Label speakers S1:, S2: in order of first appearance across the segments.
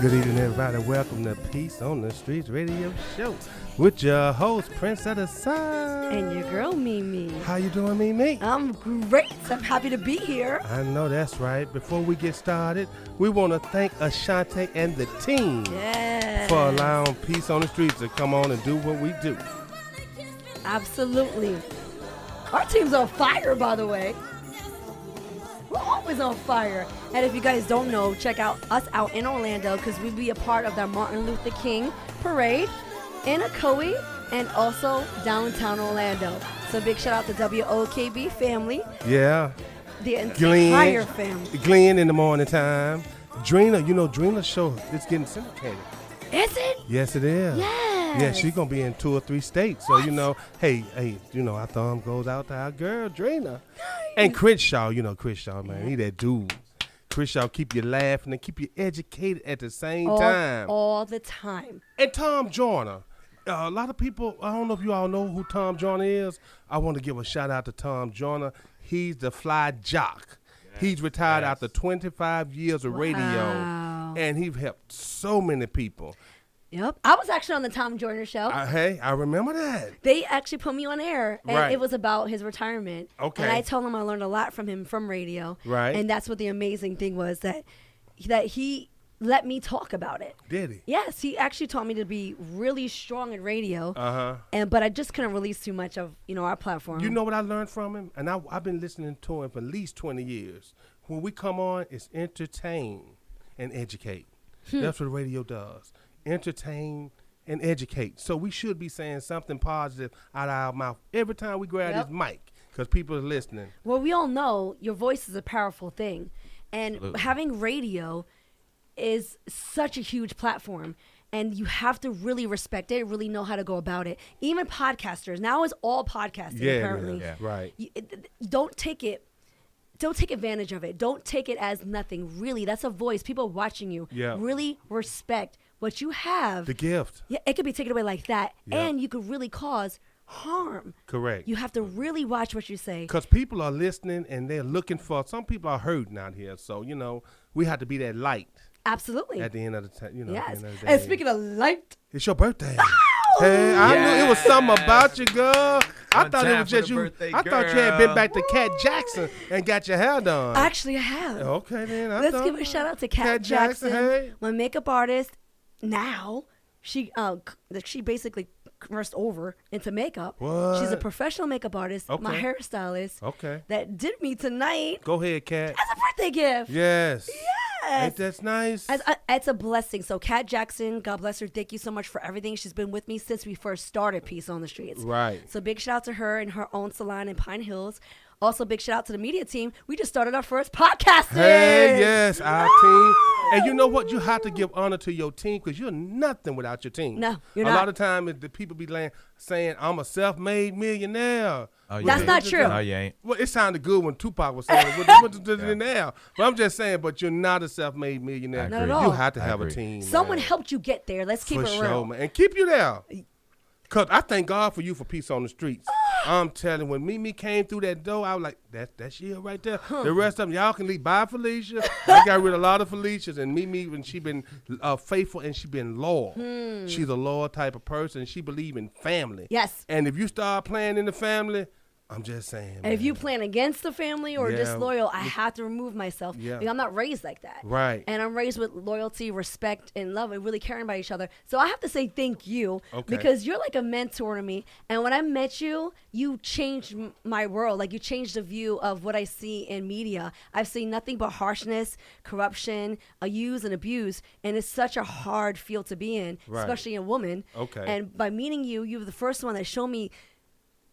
S1: Good evening, everybody. Welcome to Peace on the Streets radio show with your host, Prince of the Sun.
S2: And your girl, Mimi.
S1: How you doing, Mimi?
S2: I'm great. I'm happy to be here.
S1: I know that's right. Before we get started, we want to thank Ashante and the team for allowing Peace on the Streets to come on and do what we do.
S2: Absolutely. Our team's on fire, by the way. We're always on fire. And if you guys don't know, check out us out in Orlando because we'll be a part of the Martin Luther King parade in Ocoee and also downtown Orlando. So big shout out to WOKB family.
S1: Yeah.
S2: The entire family.
S1: Glenn in the morning time. Drina, Drina's show is getting syndicated.
S2: Is it?
S1: Yes, it is.
S2: Yes.
S1: Yeah, she's going to be in 2 or 3 states. So, hey, our thumb goes out to our girl, Drina. And Crenshaw, Crenshaw, man, he that dude. Crenshaw keep you laughing and keep you educated at the same time.
S2: All the time.
S1: And Tom Joyner. A lot of people, I don't know if you all know who Tom Joyner is. I want to give a shout out to Tom Joyner. He's the fly jock. Yes, he's retired after 25 years of radio. And he's helped so many people.
S2: Yep. I was actually on the Tom Joyner show.
S1: I remember that.
S2: They actually put me on air, and it was about his retirement.
S1: Okay.
S2: And I told him I learned a lot from him from radio.
S1: Right.
S2: And that's what the amazing thing was, that he let me talk about it.
S1: Did he?
S2: Yes. He actually taught me to be really strong in radio.
S1: Uh-huh.
S2: But I just couldn't release too much of, our platform.
S1: You know what I learned from him? And I've been listening to him for at least 20 years. When we come on, it's entertain and educate. That's what radio does. Entertain and educate. So we should be saying something positive out of our mouth every time we grab this mic because people are listening.
S2: Well, we all know your voice is a powerful thing. And having radio is such a huge platform. And you have to really respect it, really know how to go about it. Even podcasters. Now it's all podcasting, apparently.
S1: Yeah, right.
S2: Don't take advantage of it. Don't take it as nothing. Really, that's a voice. People watching you.
S1: Yeah.
S2: Really respect what you have.
S1: The gift.
S2: Yeah, it could be taken away like that,
S1: Yeah.
S2: and you could really cause harm.
S1: Correct.
S2: You have to really watch what you say.
S1: Because people are listening and they're looking for, some people are hurting out here. So, we have to be that light.
S2: Absolutely.
S1: At the end of the time,
S2: Yes.
S1: At the end of the day.
S2: And speaking of light.
S1: It's your birthday. Hey, I knew it was something about you, girl. I thought it was just you. I thought you had been back to Cat Jackson and got your hair done.
S2: Actually, I have.
S1: Okay, then.
S2: Let's give a shout out to Cat Jackson.
S1: Hey.
S2: My makeup artist. Now, she basically crossed over into makeup.
S1: What?
S2: She's a professional makeup artist.
S1: Okay.
S2: My hairstylist.
S1: Okay.
S2: That did me tonight.
S1: Go ahead, Cat.
S2: As a birthday gift.
S1: Yes.
S2: Yes.
S1: Ain't that nice?
S2: It's a blessing. So Kat Jackson, God bless her. Thank you so much for everything. She's been with me since we first started Peace on the Streets.
S1: Right.
S2: So big shout out to her and her own salon in Pine Hills. Also big shout out to the media team. We just started our first podcast.
S1: Hey, yes, our team. And you know what? You have to give honor to your team because you're nothing without your team.
S2: No, you're
S1: not.
S2: not.
S1: A lot of times the people be saying, I'm a self-made millionaire.
S3: Oh,
S2: That's not true.
S3: No, you ain't.
S1: Well, it sounded good when Tupac was saying it. What does it now? But I'm just saying, but you're not a self-made millionaire.
S2: Not at all.
S1: You have to
S3: I
S1: have
S3: agree.
S1: a team.
S2: Someone
S1: man.
S2: helped you get there. Let's keep
S1: For
S2: it
S1: sure,
S2: real.
S1: man. And keep you there. Because I thank God for you for Peace on the Streets. I'm telling you, when Mimi came through that door, I was like, that's she right there. The rest of them, y'all can leave. Bye, Felicia. I got rid of a lot of Felicias. And Mimi, when she been faithful and she been loyal. She's a loyal type of person. She believe in family.
S2: Yes.
S1: And if you start playing in the family, I'm just saying.
S2: And if
S1: man.
S2: you plan against the family or
S1: Yeah.
S2: disloyal, I have to remove myself.
S1: Yeah.
S2: Because I'm not raised like that.
S1: Right.
S2: And I'm raised with loyalty, respect, and love, and really caring about each other. So I have to say thank you because you're like a mentor to me. And when I met you, you changed my world. Like you changed the view of what I see in media. I've seen nothing but harshness, corruption, use and abuse. And it's such a hard field to be in,
S1: Right.
S2: especially a woman.
S1: Okay.
S2: And by meeting you, you were the first one that showed me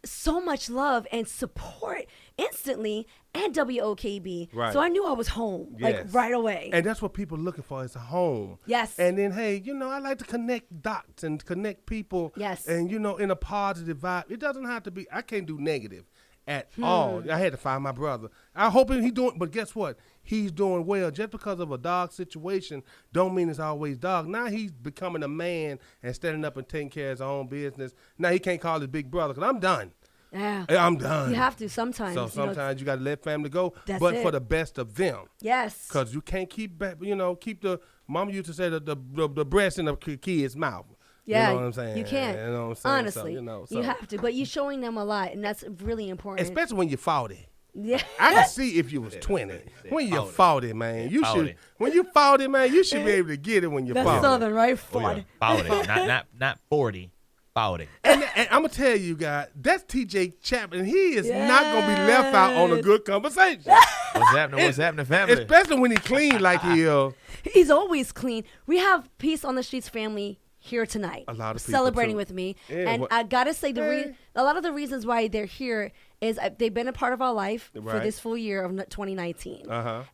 S2: so much love and support instantly and WOKB.
S1: Right.
S2: So I knew I was home, like
S1: Yes.
S2: right away.
S1: And that's what people are looking for is a home.
S2: Yes.
S1: And then, hey, I like to connect dots and connect people.
S2: Yes.
S1: And, in a positive vibe. It doesn't have to be, I can't do negative at all. I had to find my brother. I hope he's doing, but guess what? He's doing well. Just because of a dog situation don't mean it's always dog. Now he's becoming a man and standing up and taking care of his own business. Now he can't call his big brother because I'm done.
S2: Yeah.
S1: I'm done.
S2: You have to sometimes.
S1: So sometimes you got to let family go,
S2: That's
S1: but
S2: it.
S1: for the best of them.
S2: Yes.
S1: Because you can't keep back, keep the, mama used to say the breast in the kid's mouth.
S2: Yeah,
S1: you know what I'm saying?
S2: You can't.
S1: You know what I'm saying?
S2: Honestly, you have to. But you're showing them a lot, and that's really important.
S1: Especially when you're 40.
S2: Yeah.
S1: I can see if you was 20. When you're 40, man, you should. When you're 40, man, you should be able to get it when you're 40.
S2: That's Southern, right? 40.
S3: Oh, yeah. 40. not 40. 40.
S1: And I'm gonna tell you guys, that's T.J. Chapman. He is not gonna be left out on a good conversation.
S3: What's happening, family?
S1: Especially when he clean like he is.
S2: He's always clean. We have Peace on the Streets family here tonight.
S1: A lot of people
S2: celebrating
S1: too.
S2: with me.
S1: Yeah,
S2: and I gotta say, a lot of the reasons why they're here is they've been a part of our life for this full year of 2019.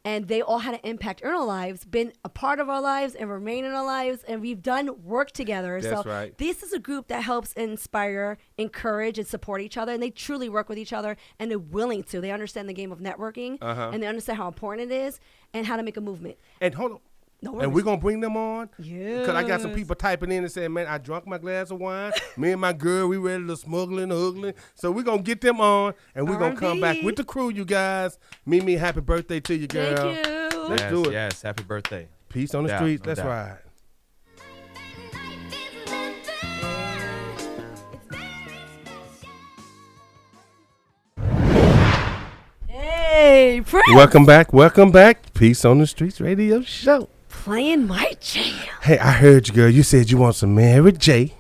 S2: And they all had an impact in our lives, been a part of our lives and remain in our lives, and we've done work together.
S1: That's
S2: so
S1: right.
S2: This is a group that helps inspire, encourage, and support each other, and they truly work with each other, and they're willing to. They understand the game of networking, and they understand how important it is and how to make a movement.
S1: And hold on.
S2: No
S1: And we're going to bring them on.
S2: Yeah.
S1: Because I got some people typing in and saying, man, I drunk my glass of wine. Me and my girl, we ready to smuggling, hoogling. So we're going to get them on, and we're going to come back with the crew, you guys. Mimi, happy birthday to you, girl.
S2: Thank you.
S1: Let's do it.
S3: Yes, happy birthday.
S1: Peace on the streets. Let's ride.
S2: Hey, Prince.
S1: Welcome back. Peace on the Streets radio show.
S2: Playing my jam.
S1: Hey, I heard you, girl. You said you want some Mary J.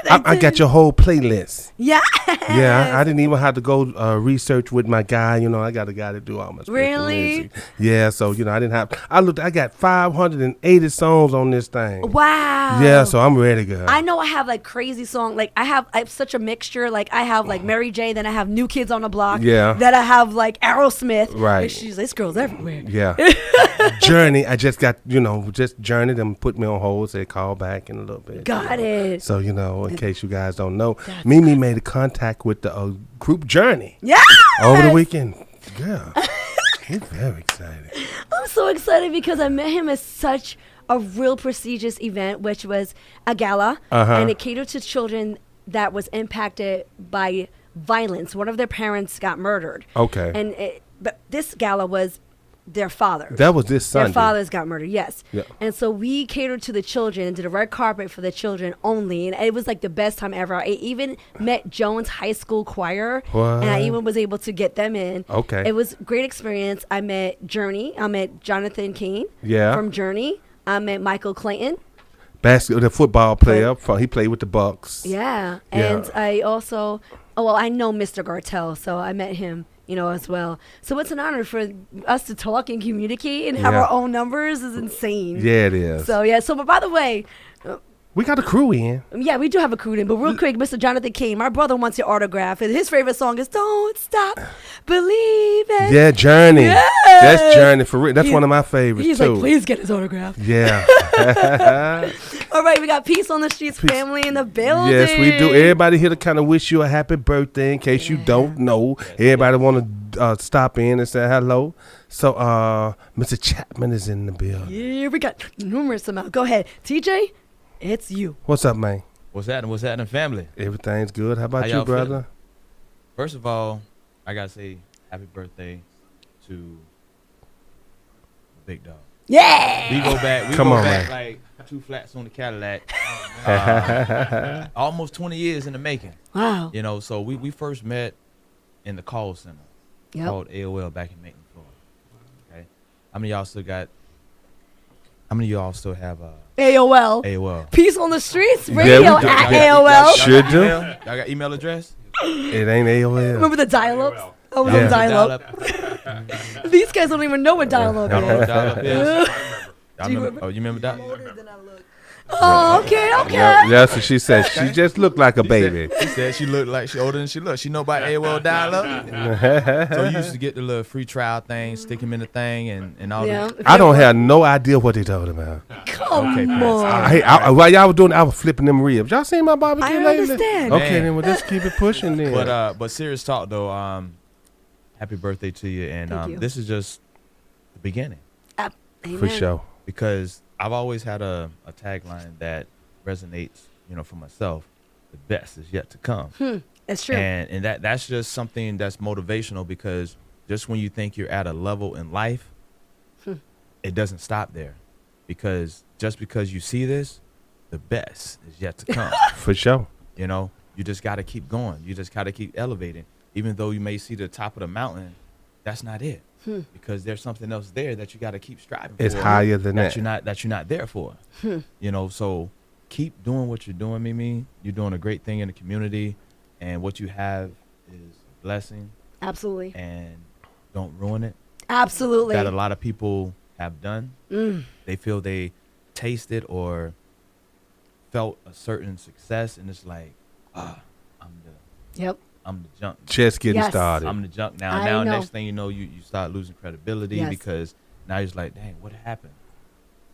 S1: I got your whole playlist.
S2: Yeah.
S1: Yeah, I didn't even have to go research with my guy. I got a guy to do all my spiritual music. Yeah, so I didn't have. I got 580 songs on this thing.
S2: Wow.
S1: Yeah, so I'm ready, girl.
S2: I know I have like crazy song. Like I have such a mixture. Like I have like Mary J. Then I have New Kids on the Block.
S1: Yeah.
S2: Then I have like Aerosmith.
S1: Right.
S2: And she's this girl's everywhere.
S1: Yeah. Journey. I just got just journeyed and put me on hold. Said call back in a little bit.
S2: Got it.
S1: So in case you guys don't know, Mimi made a contact with the group Journey.
S2: Yeah.
S1: Over the weekend. Girl, we're very excited.
S2: I'm so excited because I met him at such a real prestigious event, which was a gala, and it catered to children that was impacted by violence. One of their parents got murdered.
S1: Okay.
S2: And but this gala was their father.
S1: That was this Sunday.
S2: Their fathers got murdered, yes.
S1: Yeah.
S2: And so we catered to the children and did a red carpet for the children only. And it was like the best time ever. I even met Jones High School Choir.
S1: What?
S2: And I even was able to get them in.
S1: Okay.
S2: It was a great experience. I met Journey. I met Jonathan Kane
S1: Yeah.
S2: from Journey. I met Michael Clayton.
S1: The football player. He played with the Bucks.
S2: Yeah.
S1: Yeah.
S2: And I also, I know Mr. Gartell, so I met him, as well. So it's an honor for us to talk and communicate and have
S1: Yeah.
S2: our own numbers is insane.
S1: Yeah, it is.
S2: So, but by the way,
S1: We got a crew in.
S2: yeah, we do have a crew in, but real quick, Mr. Jonathan King, my brother wants your autograph, and his favorite song is "Don't Stop Believing."
S1: Yeah, Journey.
S2: Yes.
S1: That's Journey for real. That's one of my favorites
S2: He's
S1: too.
S2: like, please get his autograph.
S1: Yeah.
S2: All right, we got Peace on the Streets family in the building.
S1: Yes, we do. Everybody here to kind of wish you a happy birthday. In case you don't know, everybody want to stop in and say hello. So, Mr. Chapman is in the building.
S2: Yeah, we got numerous amounts. Go ahead, TJ. It's you.
S1: What's up, man?
S3: What's happening, family?
S1: Everything's good. How about
S3: How
S1: you,
S3: y'all
S1: brother?
S3: feeling? First of all, I gotta say happy birthday to Big Dog.
S2: Yeah.
S3: We go back.
S1: Come on,
S3: back
S1: man.
S3: like 2 flats on the Cadillac. Almost 20 years in the making.
S2: Wow.
S3: So we first met in the call center called AOL back in Macon, Florida. Okay. How many of y'all still have
S2: AOL.
S3: AOL?
S2: Peace on the Streets
S1: Yeah,
S2: radio
S1: we do.
S2: at
S1: Yeah.
S2: AOL.
S1: Should do.
S3: Y'all got email address?
S1: It ain't AOL.
S2: Remember the dial-ups? I was
S1: Yeah.
S2: on dial-up.
S3: Dial-up.
S2: These guys don't even know what dial-up
S3: Y'all know what
S2: is.
S3: dial-up is? Y'all
S2: Do you
S3: remember? Oh, you remember that?
S2: Oh, okay.
S1: Yeah, that's what she said. She just looked like a baby.
S3: She said she looked like she older than she looked. She know about AOL dial-up. So you used to get the little free trial thing, stick him in the thing, and all
S2: Yeah.
S3: that.
S1: I don't have no idea what they talking about.
S2: Come
S3: Okay,
S2: on.
S1: Hey, while y'all was doing it, I was flipping them ribs. Y'all seen my barbecue
S2: I
S1: lately?
S2: understand.
S1: Okay,
S3: Man.
S1: then we'll just keep it pushing then.
S3: But serious talk though, happy birthday to you, and
S2: Thank you.
S3: this is just the beginning
S2: Amen.
S1: For sure.
S3: because I've always had a tagline that resonates, for myself. The best is yet to come.
S2: Amen. That's true.
S3: And that's just something that's motivational, because just when you think you're at a level in life, it doesn't stop there. Because just because you see this, the best is yet to come.
S1: For sure.
S3: You know, you just got to keep going. You just got to keep elevating. Even though you may see the top of the mountain, that's not it. Because there's something else there that you got to keep striving for.
S1: It's higher than that.
S3: You're not there for. You know, so keep doing what you're doing, Mimi. You're doing a great thing in the community, and what you have is a blessing.
S2: Absolutely.
S3: And don't ruin it.
S2: Absolutely.
S3: That a lot of people have done. They feel they tasted or felt a certain success, and it's like, I'm the junk.
S1: Just getting started.
S3: I'm the junk now. Now, next thing you know, you start losing credibility because now you're just like, dang, what happened?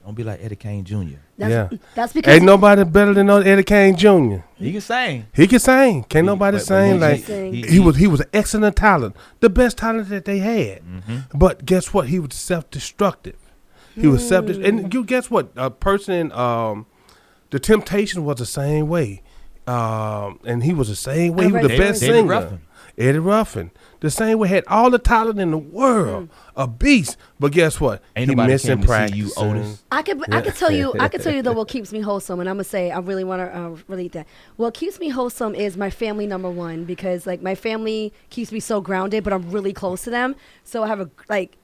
S3: Don't be like Eddie Kane Jr.
S2: That's because
S1: ain't nobody better than Eddie Kane Jr.
S3: He can sing.
S1: He can sing. Can't nobody sing like he was an excellent talent, the best talent that they had. But guess what? He was self-destructive. He was and you guess what? A person, the Temptation was the same way, and he was the same way. He was the best singer. Eddie Ruffin, the same way, had all the talent in the world, a beast. But guess what?
S3: Ain't
S1: he
S3: nobody
S1: missing
S3: came
S1: practice.
S3: To see you, Otis.
S2: I could tell you though what keeps me wholesome, and I'm gonna say I really want to relate that. What keeps me wholesome is my family, number one, because like my family keeps me so grounded, but I'm really close to them, so I have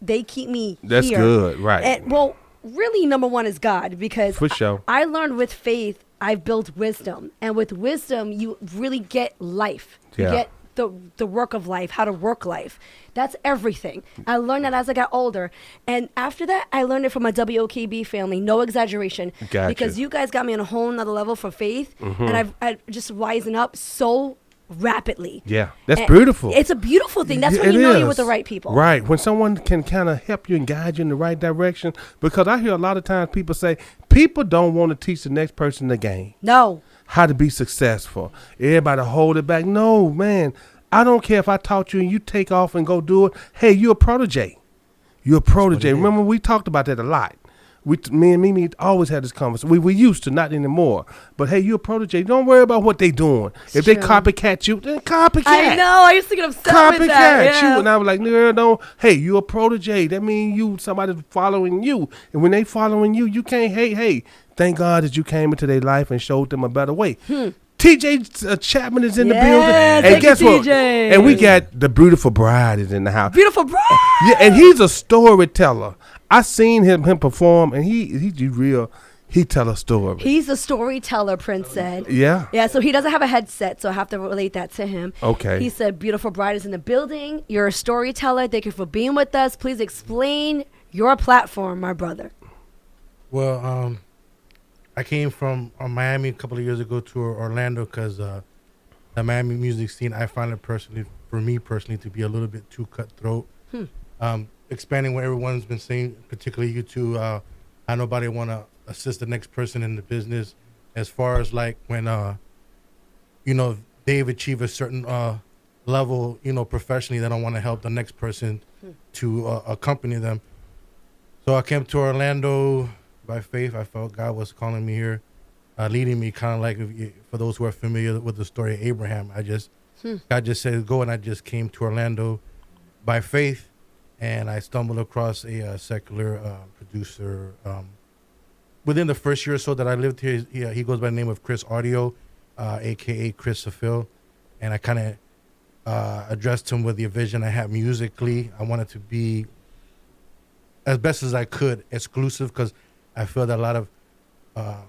S2: they keep me.
S1: That's
S2: here.
S1: good, right?
S2: And, well, really, number one is God, because
S1: for sure.
S2: I learned with faith. I've built wisdom, and with wisdom, you really get life. You get the work of life, how to work life. That's everything. I learned that as I got older. And after that, I learned it from my WOKB family. No exaggeration.
S1: Gotcha.
S2: Because you guys got me on a whole nother level for faith. And I've just wisen up so rapidly.
S1: Yeah, that's beautiful.
S2: It's a beautiful thing. That's when you know you're with the right people.
S1: Right, when someone can kind of help you and guide you in the right direction. Because I hear a lot of times people say, people don't want to teach the next person the game.
S2: No. How
S1: to be successful. Everybody hold it back. No, man. I don't care if I taught you and you take off and go do it. Hey, you're a protege. You're a protege. Remember, we talked about that a lot. Me and Mimi always had this conversation. We used to, not anymore. But hey, you're a protege. Don't worry about what they doing. If they copycat you, then copycat.
S2: I know. I used to get upset with that.
S1: You. And I was like, no, don't. Hey, you're a protege. That means somebody's following you. And when they following you, you can't hate. Hey, thank God that you came into their life and showed them a better way. TJ Chapman is in the building. And guess what? And we got the beautiful bride is in the house.
S2: Beautiful bride.
S1: Yeah, and he's a storyteller. I seen him perform, and he's real. He tell a story.
S2: He's a storyteller, Prince said.
S1: Yeah.
S2: Yeah, so he doesn't have a headset, so I have to relate that to him.
S1: Okay.
S2: He said, beautiful bride is in the building. You're a storyteller. Thank you for being with us. Please explain your platform, my brother.
S4: Well, I came from Miami a couple of years ago to Orlando because the Miami music scene, I find it for me personally, to be a little bit too cutthroat. Expanding what everyone's been saying, particularly you two, I nobody want to assist the next person in the business as far as like when, they've achieved a certain level, professionally, they don't want to help the next person to accompany them. So I came to Orlando by faith. I felt God was calling me here, leading me, kind of like for those who are familiar with the story of Abraham. God just said go, and I just came to Orlando by faith, and I stumbled across a secular producer. Within the first year or so that I lived here, he goes by the name of Chris Audio, a.k.a. Chris Safil, and I kind of addressed him with the vision I had musically. I wanted to be, as best as I could, exclusive, because I feel that a lot of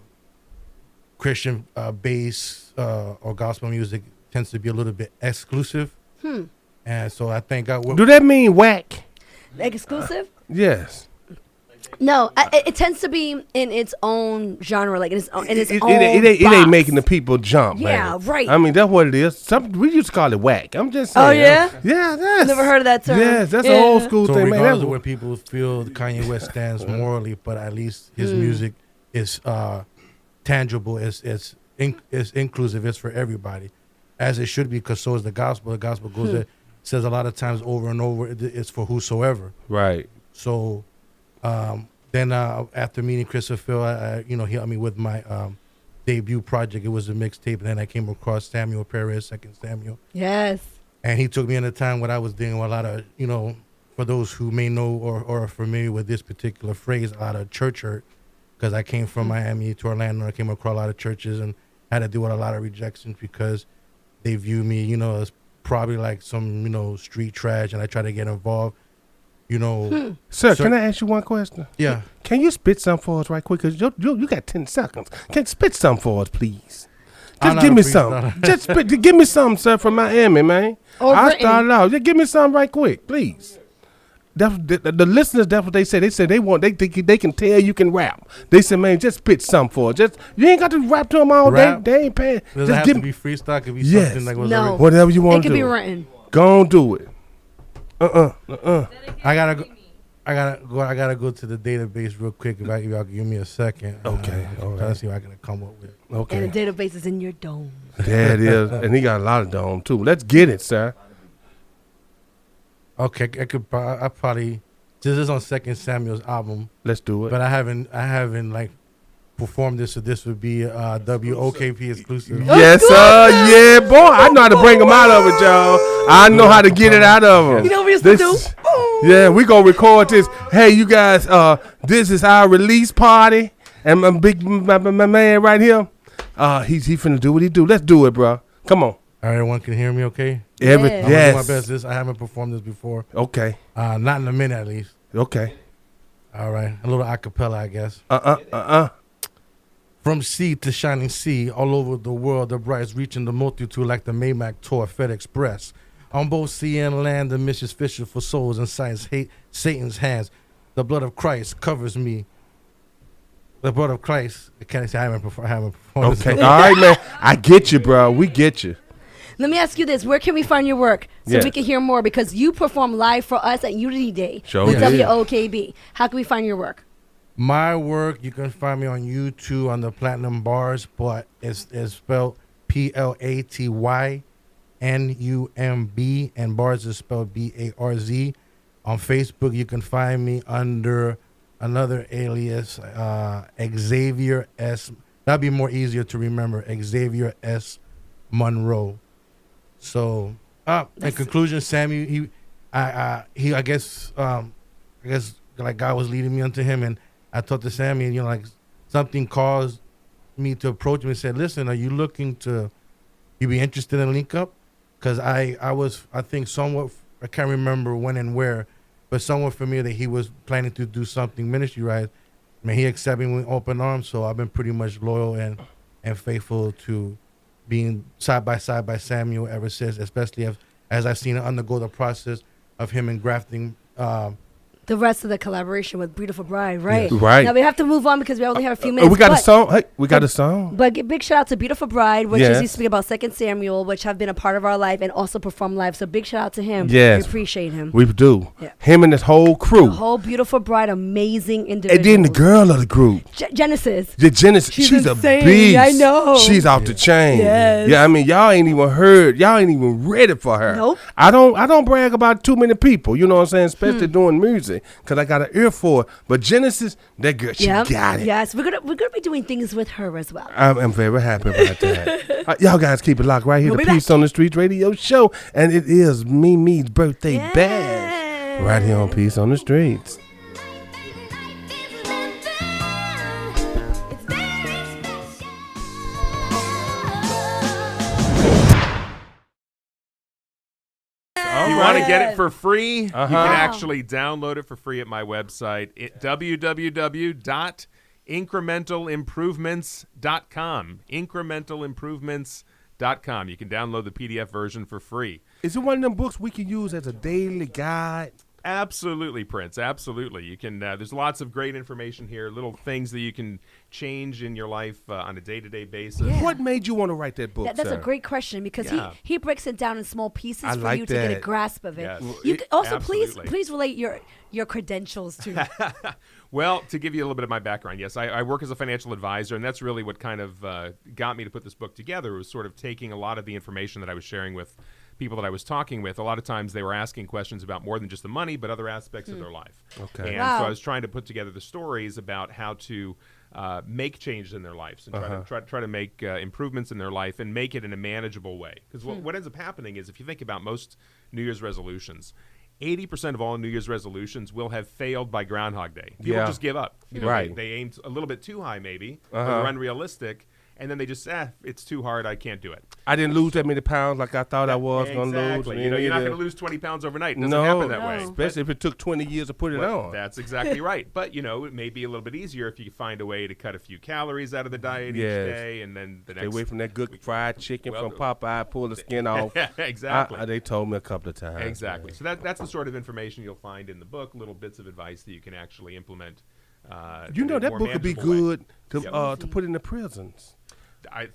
S4: Christian bass or gospel music tends to be a little bit exclusive. And so I think
S1: do that mean whack?
S2: Exclusive?
S1: Yes.
S2: No, it tends to be in its own genre, like in its own
S1: it ain't making the people jump.
S2: Yeah,
S1: man.
S2: right.
S1: I mean, that's what it is. We used to call it whack. I'm just saying.
S2: Oh, yeah?
S1: Yeah, that's.
S2: Never heard of that term.
S1: Yes, that's an old school
S4: so
S1: thing,
S4: regardless
S1: man.
S4: of where people feel Kanye West stands morally, but at least his music is tangible, it's inclusive, it's for everybody, as it should be, because so is the gospel. The gospel goes there, says a lot of times over and over, it's for whosoever.
S1: Right.
S4: So then after meeting Chris Phil, he helped me with my debut project. It was a mixtape, and then I came across Samuel Perez, Second Samuel.
S2: Yes.
S4: And he took me in a time when I was dealing with a lot of, for those who may know or are familiar with this particular phrase, a lot of church hurt. Because I came from Miami to Orlando, I came across a lot of churches and had to deal with a lot of rejections because they view me, as probably like some, street trash, and I try to get involved,
S1: Sir, can I ask you one question?
S4: Yeah.
S1: Can you spit some for us right quick? Because you got 10 seconds. Can you spit some for us, please? Just give me some. Just give me some, sir, from Miami, man. I'll start it out. Just give me some right quick, please. The listeners, that's what they say. They say they can tell you can rap. They said, man, just spit some for us. You ain't got to rap to them all day. They ain't paying.
S4: Does it have to be freestyle? It could be something like
S2: no.
S1: Whatever you want to do.
S2: It could be written.
S1: Go on, do it.
S4: I gotta go to the database real quick. If y'all give me a second.
S1: Okay.
S4: Try to see what I can come up with.
S1: Okay.
S2: And the database is in your dome.
S1: Yeah, it is. And he got a lot of dome too. Let's get it, sir.
S4: Okay, I probably this is on Second Samuel's album.
S1: Let's do it.
S4: But I haven't like performed this, so this would be WOKB exclusive.
S1: Yes, sir. Yeah, boy. I know how to bring them out of it, y'all. I know how to get it out of them.
S2: You know what we used to do?
S1: Yeah, we gonna record this. Hey, you guys, this is our release party, and my man right here, he's finna do what he do. Let's do it, bro. Come on.
S4: Everyone can hear me, okay?
S2: Yeah.
S1: Yes.
S4: I'll do my best. I haven't performed this before.
S1: Okay.
S4: Not in a minute, at least.
S1: Okay.
S4: All right, a little acapella, I guess. From sea to shining sea, all over the world, the brights reaching the multitude like the Maymac tour, Fed Express. On both sea and land, the missions fisher for souls and science hate Satan's hands. The blood of Christ covers me. The blood of Christ. I can't say I haven't performed.
S1: Okay. All right, man. I get you, bro. We get you.
S2: Let me ask you this. Where can we find your work so we can hear more? Because you perform live for us at Unity Day with WOKB. How can we find your work?
S4: My work, you can find me on YouTube on the Platinum Bars, but it's spelled PLATYNUMB, and Bars is spelled BARZ. On Facebook, you can find me under another alias, Xavier S. That'd be more easier to remember, Xavier S. Monroe. So, in conclusion, Sammy, I guess like God was leading me unto him, and I talked to Sammy, and like something caused me to approach him and said, "Listen, are you looking to? You be interested in link up?" Because I think somewhat, I can't remember when and where, but somewhat familiar that he was planning to do something ministry-wise. I mean, he accepted me with open arms, so I've been pretty much loyal and faithful to being side by side by Samuel ever since, especially as I've seen him undergo the process of him engrafting
S2: the rest of the collaboration with Beautiful Bride, right?
S1: Yes. Right.
S2: Now we have to move on because we only have a few minutes.
S1: We got a song. Hey, we got a song.
S2: But big shout out to Beautiful Bride, which is used to be about Second Samuel, which have been a part of our life and also perform live. So big shout out to him.
S1: Yes.
S2: We appreciate him.
S1: We do.
S2: Yeah.
S1: Him and his whole crew.
S2: The whole Beautiful Bride, amazing individual.
S1: And then the girl of the group.
S2: Genesis.
S1: The Genesis. She's a beast.
S2: I know.
S1: She's off the chain.
S2: Yes.
S1: Yeah, I mean, y'all ain't even heard. Y'all ain't even ready for her.
S2: Nope.
S1: I don't brag about too many people. You know what I'm saying? Especially doing music, because I got an ear for it. But Genesis, that girl, she got it.
S2: Yes, we're gonna be doing things with her as well.
S1: I'm very happy about that. Y'all guys keep it locked right here.
S2: We'll
S1: The Peace on the Streets radio show, and it is Mimi's birthday bash right here on Peace on the Streets.
S5: You want to get it for free? You can actually download it for free at my website, www.incrementalimprovements.com. Incrementalimprovements.com. You can download the PDF version for free.
S1: Is it one of them books we can use as a daily guide?
S5: Absolutely, Prince. Absolutely. You can. There's lots of great information here, little things that you can change in your life on a day-to-day basis.
S2: Yeah.
S1: What made you want to write that book,
S2: That's
S1: sir?
S2: a great question because he breaks it down in small pieces for
S1: like
S2: you to get a
S1: that.
S2: grasp of it.
S5: Yes.
S2: You can also
S5: Absolutely.
S2: please relate your credentials to.
S5: Well, to give you a little bit of my background, yes, I work as a financial advisor, and that's really what kind of got me to put this book together, was sort of taking a lot of the information that I was sharing with people that I was talking with. A lot of times they were asking questions about more than just the money, but other aspects of their life.
S1: Okay.
S5: And
S2: Wow.
S5: so I was trying to put together the stories about how to make changes in their lives and try to make improvements in their life and make it in a manageable way. Because what ends up happening is, if you think about most New Year's resolutions, 80% of all New Year's resolutions will have failed by Groundhog Day. People just give up. You know,
S1: Right.
S5: They aimed a little bit too high, maybe, or they're unrealistic, and then they just it's too hard. I can't do it.
S1: I didn't lose that many pounds like I thought I was going to lose.
S5: Exactly. You know, you're not going to lose 20 pounds overnight. It doesn't
S1: No,
S5: happen that way.
S1: especially if it took 20 years to put it on.
S5: That's exactly right. But, you know, it may be a little bit easier if you find a way to cut a few calories out of the diet each day, and then the
S1: Stay
S5: next.
S1: away from that good fried chicken from Popeye, pull the skin off.
S5: Exactly.
S1: They told me a couple of times.
S5: Exactly. So that's the sort of information you'll find in the book, little bits of advice that you can actually implement.
S1: You know,
S5: in a
S1: that
S5: more
S1: book would be
S5: manageable way.
S1: good to put in the prisons.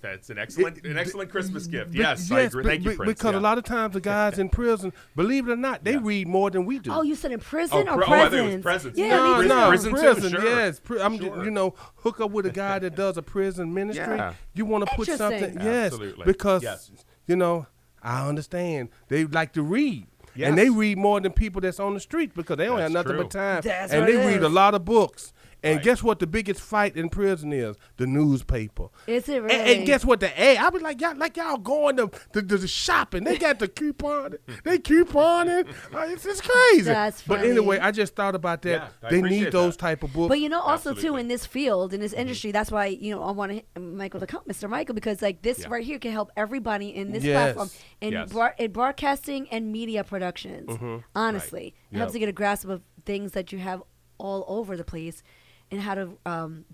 S5: That's an excellent Christmas gift. Yes, I agree. Thank you, Prince.
S1: Because a lot of times the guys in prison, believe it or not, they read more than we do.
S2: Oh, you said in prison or
S5: I thought it was
S2: presents?
S5: presents.
S2: Yeah, me too.
S5: Prison too,
S1: prison.
S5: sure.
S1: Yes, I'm
S5: Sure.
S1: just, you know, hook up with a guy that does a prison ministry.
S5: Yeah.
S1: You want to put something,
S2: Interesting.
S1: yes,
S5: Absolutely.
S1: because
S5: Yes.
S1: you know, I understand they like to read.
S5: Yes.
S1: And they read more than people that's on the street because they don't have
S5: That's
S1: nothing
S5: true.
S1: but time.
S2: That's
S1: and
S2: what
S1: they
S2: it
S1: read a
S2: is.
S1: lot of books. And
S5: Right.
S1: guess what the biggest fight in prison is? The newspaper.
S2: Is it really?
S1: And guess what the ad? I was like, y'all going to the shopping. They got the coupon. They couponing. It's crazy.
S2: That's
S1: But
S2: funny.
S1: anyway, I just thought about that.
S5: Yeah, I
S1: they
S5: appreciate
S1: need those
S5: that.
S1: type of books.
S2: But you know, also too,
S5: Absolutely.
S2: in this field, in this industry, that's why, you know, I want Michael to come, Mr. Michael, because like this right here can help everybody in this
S1: Yes.
S2: platform in,
S5: Yes.
S2: in broadcasting and media productions. Honestly, it helps to get a grasp of things that you have all over the place and how to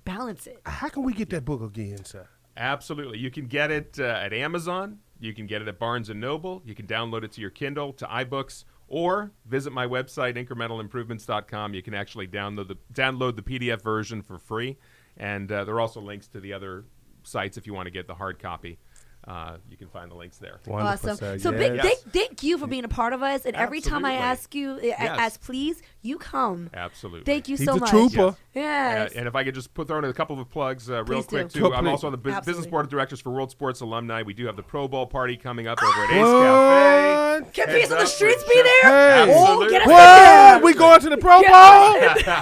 S2: balance it.
S1: How can we get that book again, sir?
S5: Absolutely. You can get it at Amazon. You can get it at Barnes & Noble. You can download it to your Kindle, to iBooks, or visit my website, incrementalimprovements.com. You can actually download the PDF version for free. And there are also links to the other sites if you want to get the hard copy. You can find the links there.
S1: Wonderful,
S2: Awesome.
S1: sir.
S2: So
S1: Yes.
S2: thank you for being a part of us. And every time I
S5: Absolutely.
S2: ask you, ask please, you come.
S5: Absolutely.
S2: Thank you
S1: He's
S2: so
S1: a
S2: much.
S1: trooper.
S2: Yes.
S5: And if I could just throw in a couple of plugs real
S2: Please
S5: quick,
S2: do.
S5: too.
S1: Please.
S5: I'm also on the
S2: Absolutely.
S5: Business Board of Directors for World Sports Alumni. We do have the Pro Bowl party coming up over at Ace Cafe.
S1: What?
S2: Can
S5: Heads
S2: Peace on the
S5: up,
S2: Streets
S5: Rich.
S2: be there?
S1: Hey.
S2: Oh, get us
S1: What?
S2: in
S1: We going to the Pro Bowl?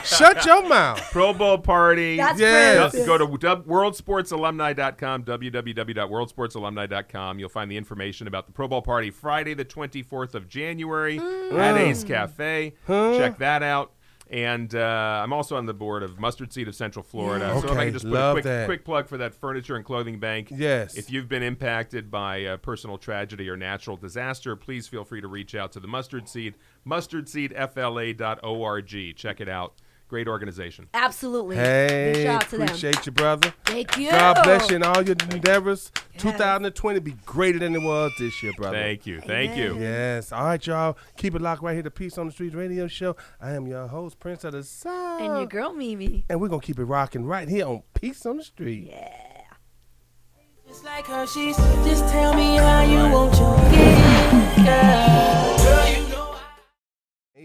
S1: Shut your mouth.
S5: Pro Bowl party.
S2: That's
S1: Yes.
S2: Prince.
S5: Go to worldsportsalumni.com, www.worldsportsalumni.com. You'll find the information about the Pro Bowl party Friday, the 24th of January at Ace Cafe. Check that out. And I'm also on the board of Mustard Seed of Central Florida.
S2: Yeah.
S5: So if I
S1: Okay,
S5: can just put
S1: love
S5: a
S1: that.
S5: quick plug for that furniture and clothing bank.
S1: Yes.
S5: If you've been impacted by personal tragedy or natural disaster, please feel free to reach out to the Mustard Seed, mustardseedfla.org. Check it out. Great organization.
S2: Absolutely. Big
S1: Hey,
S2: shout out to them.
S1: appreciate you, brother.
S2: Thank you.
S1: God bless you in all your endeavors.
S2: Yes.
S1: 2020 be greater than it was this year, brother.
S5: Thank you. Thank you.
S1: Yes. All right, y'all. Keep it locked right here to Peace on the Streets radio show. I am your host, Prince of the South.
S2: And your girl, Mimi.
S1: And we're going to keep it rocking right here on Peace on the Street.
S2: Yeah.
S6: Just like Hershey's, just tell me how you want your gift, girl. Girl, you know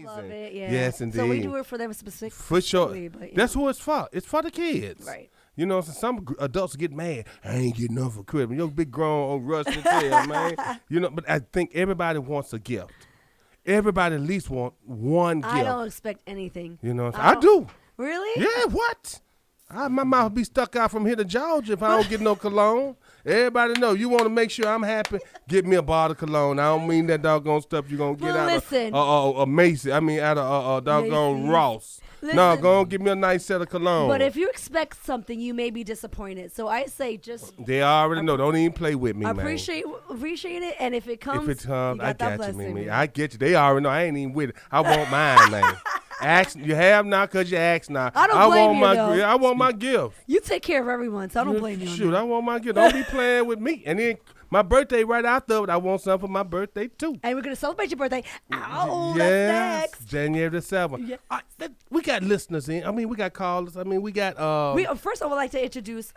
S2: Love it, yeah.
S1: Yes, indeed.
S2: So we do it for them specifically.
S1: For sure.
S2: But,
S1: That's who it's for. It's for the kids.
S2: Right.
S1: You know, so some adults get mad. I ain't getting nothing for Christmas. You're big grown old Russian tail, man. You know, but I think everybody wants a gift. Everybody at least want one gift.
S2: I don't expect anything.
S1: You know what I'm saying? I do.
S2: Really?
S1: Yeah, what? My mouth be stuck out from here to Georgia if I don't get no cologne. Everybody know you want to make sure I'm happy. Get me a bottle of cologne. I don't mean that doggone stuff you gonna get
S2: Well,
S1: out
S2: listen.
S1: of Macy. I mean out of doggone
S2: Macy's.
S1: Ross. No,
S2: Listen.
S1: go on, give me a nice set of cologne.
S2: But if you expect something, you may be disappointed. So I say just
S1: They already know. Don't even play with me, man.
S2: appreciate it, and if it comes,
S1: If it comes,
S2: you
S1: I
S2: got that
S1: got you,
S2: blessing.
S1: Mimi. I get you. They already know. I ain't even with it. I want mine, man. Ask, you have now because you ask now.
S2: I don't blame
S1: want
S2: you,
S1: my
S2: though.
S1: I want my gift.
S2: You take care of everyone, so I don't blame you. on
S1: Shoot,
S2: that.
S1: I want my gift. Don't be playing with me. And then my birthday right after it, I want something for my birthday too.
S2: And we're gonna celebrate your birthday. Ow,
S1: Yes,
S2: that's next.
S1: January the 7th.
S2: Yeah.
S1: We got listeners in. I mean, we got callers. I mean, we got
S2: First, I would like to introduce.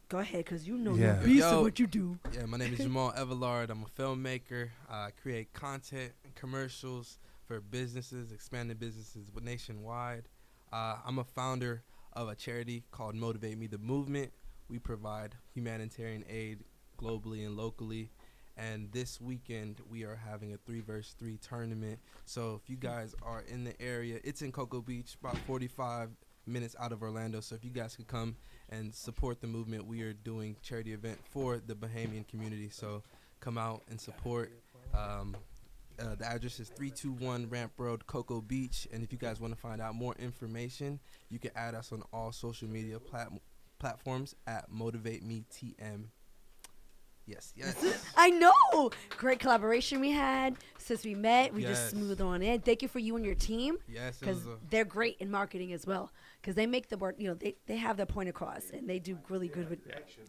S2: Go ahead, cause you know
S1: Yeah.
S2: your piece
S7: Yo.
S2: of what you do.
S7: Yeah, my name is Jamal Everlard. I'm a filmmaker. I create content and commercials for businesses, expanding businesses nationwide. I'm a founder of a charity called Motivate Me the Movement. We provide humanitarian aid globally and locally. And this weekend, we are having a 3vs3 tournament. So if you guys are in the area, it's in Cocoa Beach, about 45 minutes out of Orlando. So if you guys could come and support the movement, we are doing charity event for the Bahamian community. So come out and support. The address is 321 Ramp Road, Cocoa Beach. And if you guys want to find out more information, you can add us on all social media platforms at Motivate Me TM. Yes.
S2: I know. Great collaboration we had since we met. We just
S7: Yes.
S2: smoothed on in. Thank you for you and your team.
S7: Yes,
S2: Because they're great in marketing as well. Because they make the word, they have their point across, and they do really good with